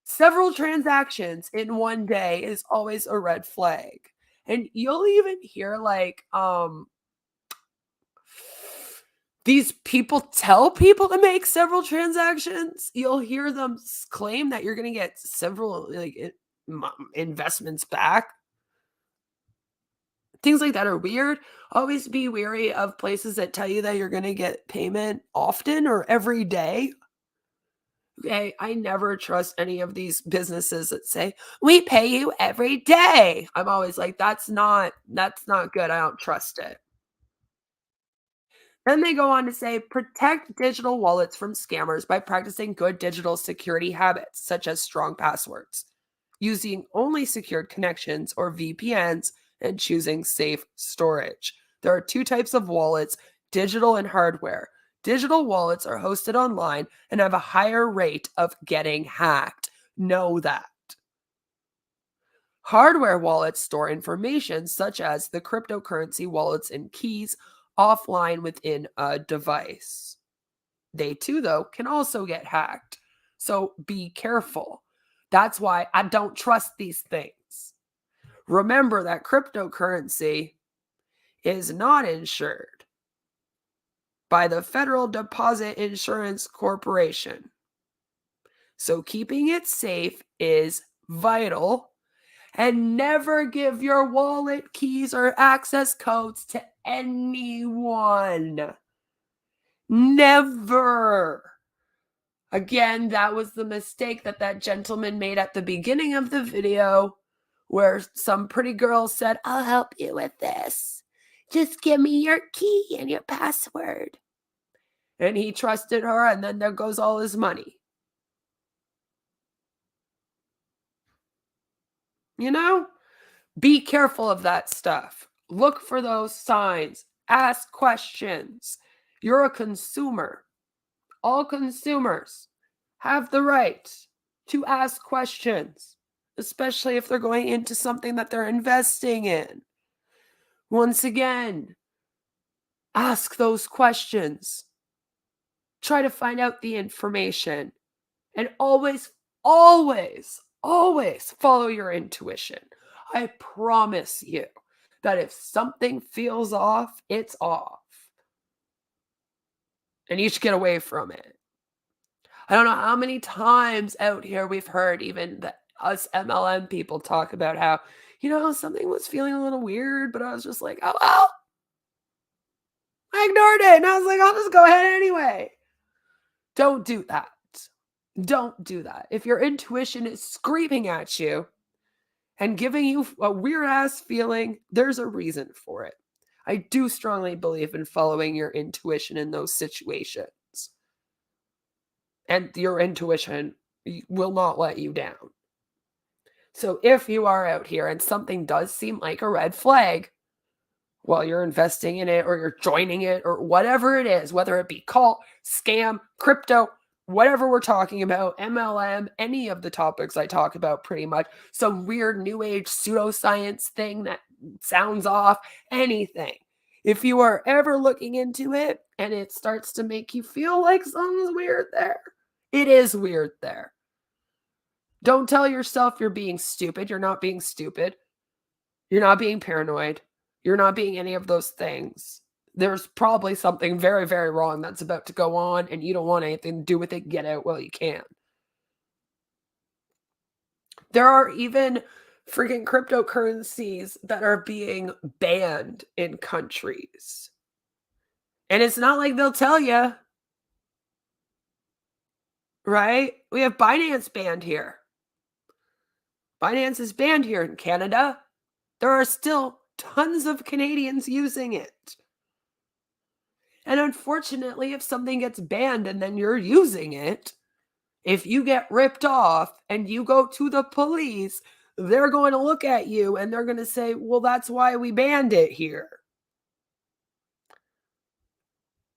Several transactions in one day is always a red flag. And you'll even hear these people tell people to make several transactions. You'll hear them claim that you're going to get several investments back. Things like that are weird. Always be wary of places that tell you that you're going to get payment often or every day. Okay, I never trust any of these businesses that say, we pay you every day. I'm always like, that's not good. I don't trust it. Then they go on to say, protect digital wallets from scammers by practicing good digital security habits, such as strong passwords, using only secured connections or VPNs, and choosing safe storage. There are 2 types of wallets, digital and hardware. Digital wallets are hosted online and have a higher rate of getting hacked. Know that. Hardware wallets store information such as the cryptocurrency wallets and keys offline within a device. They too, though, can also get hacked. So be careful. That's why I don't trust these things. Remember that cryptocurrency is not insured by the Federal Deposit Insurance Corporation. So keeping it safe is vital. And never give your wallet keys or access codes to anyone. Never. Again, that was the mistake that gentleman made at the beginning of the video, where some pretty girl said, I'll help you with this. Just give me your key and your password. And he trusted her, and then there goes all his money. You know, be careful of that stuff. Look for those signs. Ask questions. You're a consumer. All consumers have the right to ask questions, especially if they're going into something that they're investing in. Once again, ask those questions. Try to find out the information. And always, always, always follow your intuition. I promise you that if something feels off, it's off. And you should get away from it. I don't know how many times out here we've heard even us MLM people talk about how, something was feeling a little weird, but I was just like, oh, well, I ignored it. And I was like, I'll just go ahead anyway. Don't do that. Don't do that. If your intuition is screaming at you and giving you a weird ass feeling, there's a reason for it. I do strongly believe in following your intuition in those situations. And your intuition will not let you down. So if you are out here and something does seem like a red flag while you're investing in it or you're joining it or whatever it is, whether it be cult, scam, crypto, whatever we're talking about, MLM, any of the topics I talk about pretty much, some weird new age pseudoscience thing that sounds off, anything. If you are ever looking into it and it starts to make you feel like something's weird there, it is weird there. Don't tell yourself you're being stupid. You're not being stupid. You're not being paranoid. You're not being any of those things. There's probably something very, very wrong that's about to go on, and you don't want anything to do with it. Get out while you can. There are even freaking cryptocurrencies that are being banned in countries. And it's not like they'll tell you. Right? We have Binance banned here. Binance is banned here in Canada. There are still tons of Canadians using it. And unfortunately, if something gets banned and then you're using it, if you get ripped off and you go to the police, they're going to look at you and they're going to say, well, that's why we banned it here.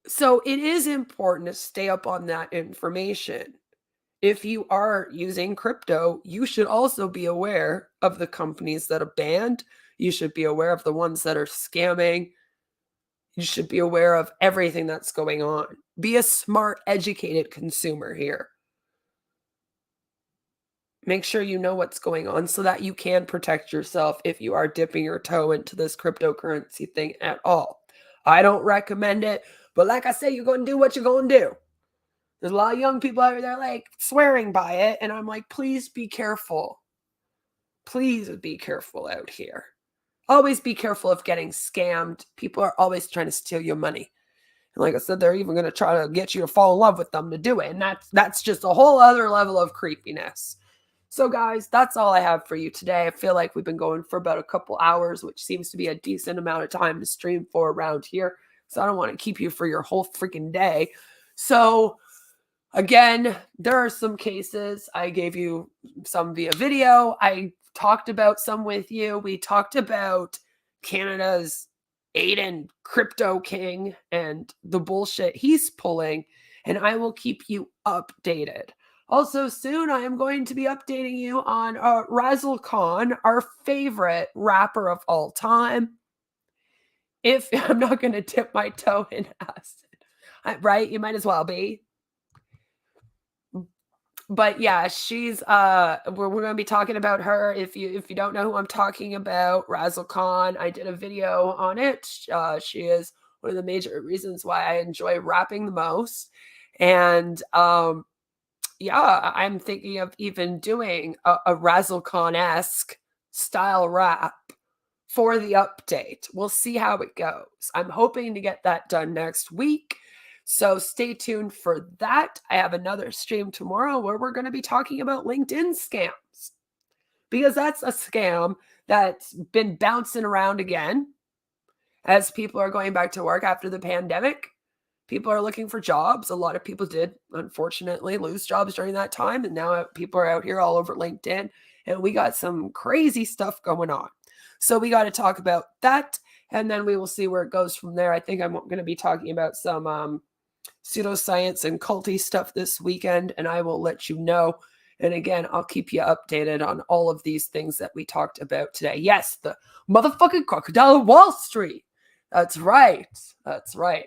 So it is important to stay up on that information. If you are using crypto, you should also be aware of the companies that are banned. You should be aware of the ones that are scamming. You should be aware of everything that's going on. Be a smart, educated consumer here. Make sure you know what's going on so that you can protect yourself if you are dipping your toe into this cryptocurrency thing at all. I don't recommend it, but like I say, you're going to do what you're going to do. There's a lot of young people out there like swearing by it, and I'm like, please be careful. Please be careful out here. Always be careful of getting scammed. People are always trying to steal your money. And like I said, they're even going to try to get you to fall in love with them to do it. And that's just a whole other level of creepiness. So guys, that's all I have for you today. I feel like we've been going for about a couple hours, which seems to be a decent amount of time to stream for around here. So I don't want to keep you for your whole freaking day. So again, there are some cases. I gave you some via video. I talked about some with you. We talked about Canada's Aiden Crypto King and the bullshit he's pulling, and I will keep you updated. Also, soon I am going to be updating you on Razzle Khan, our favorite rapper of all time. If I'm not going to dip my toe in acid, right? You might as well be. But yeah, she's we're going to be talking about her. If you don't know who I'm talking about, Razzle Khan, I did a video on it. She is one of the major reasons why I enjoy rapping the most. And yeah, I'm thinking of even doing a Razzle Khan-esque style wrap for the update. We'll see how it goes. I'm hoping to get that done next week. So stay tuned for that. I have another stream tomorrow where we're going to be talking about LinkedIn scams, because that's a scam that's been bouncing around again as people are going back to work after the pandemic. People are looking for jobs. A lot of people did, unfortunately, lose jobs during that time. And now people are out here all over LinkedIn. And we got some crazy stuff going on. So we got to talk about that. And then we will see where it goes from there. I think I'm going to be talking about some pseudoscience and culty stuff this weekend. And I will let you know. And again, I'll keep you updated on all of these things that we talked about today. Yes, the motherfucking crocodile of Wall Street. That's right. That's right.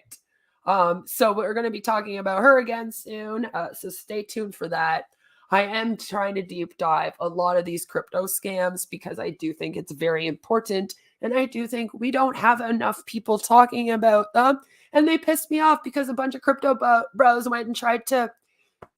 So we're going to be talking about her again soon. So stay tuned for that. I am trying to deep dive a lot of these crypto scams because I do think it's very important. And I do think we don't have enough people talking about them. And they pissed me off because a bunch of crypto bros went and tried to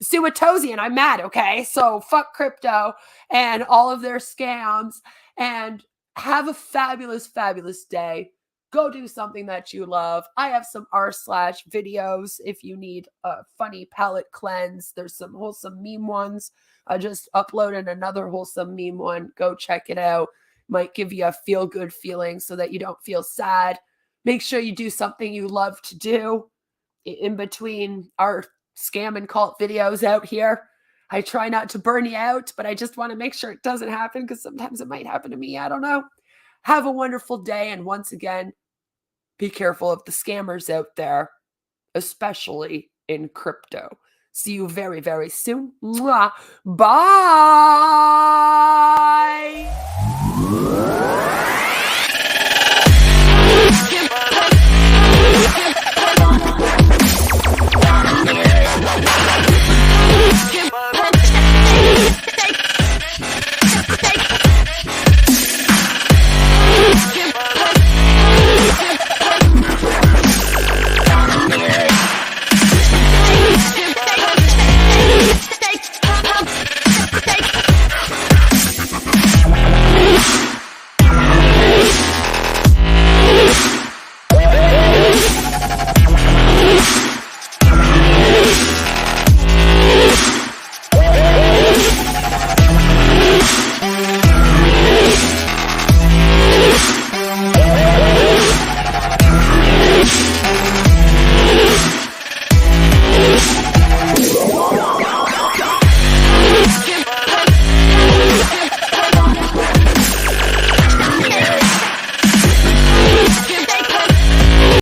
sue a Tozy, and I'm mad, okay? So fuck crypto and all of their scams, and have a fabulous, fabulous day. Go do something that you love. I have some r/ videos if you need a funny palette cleanse. There's some wholesome meme ones. I just uploaded another wholesome meme one. Go check it out. Might give you a feel-good feeling so that you don't feel sad. Make sure you do something you love to do in between our scam and cult videos out here. I try not to burn you out, but I just want to make sure it doesn't happen because sometimes it might happen to me. I don't know. Have a wonderful day. And once again, be careful of the scammers out there, especially in crypto. See you very, very soon. Mwah. Bye.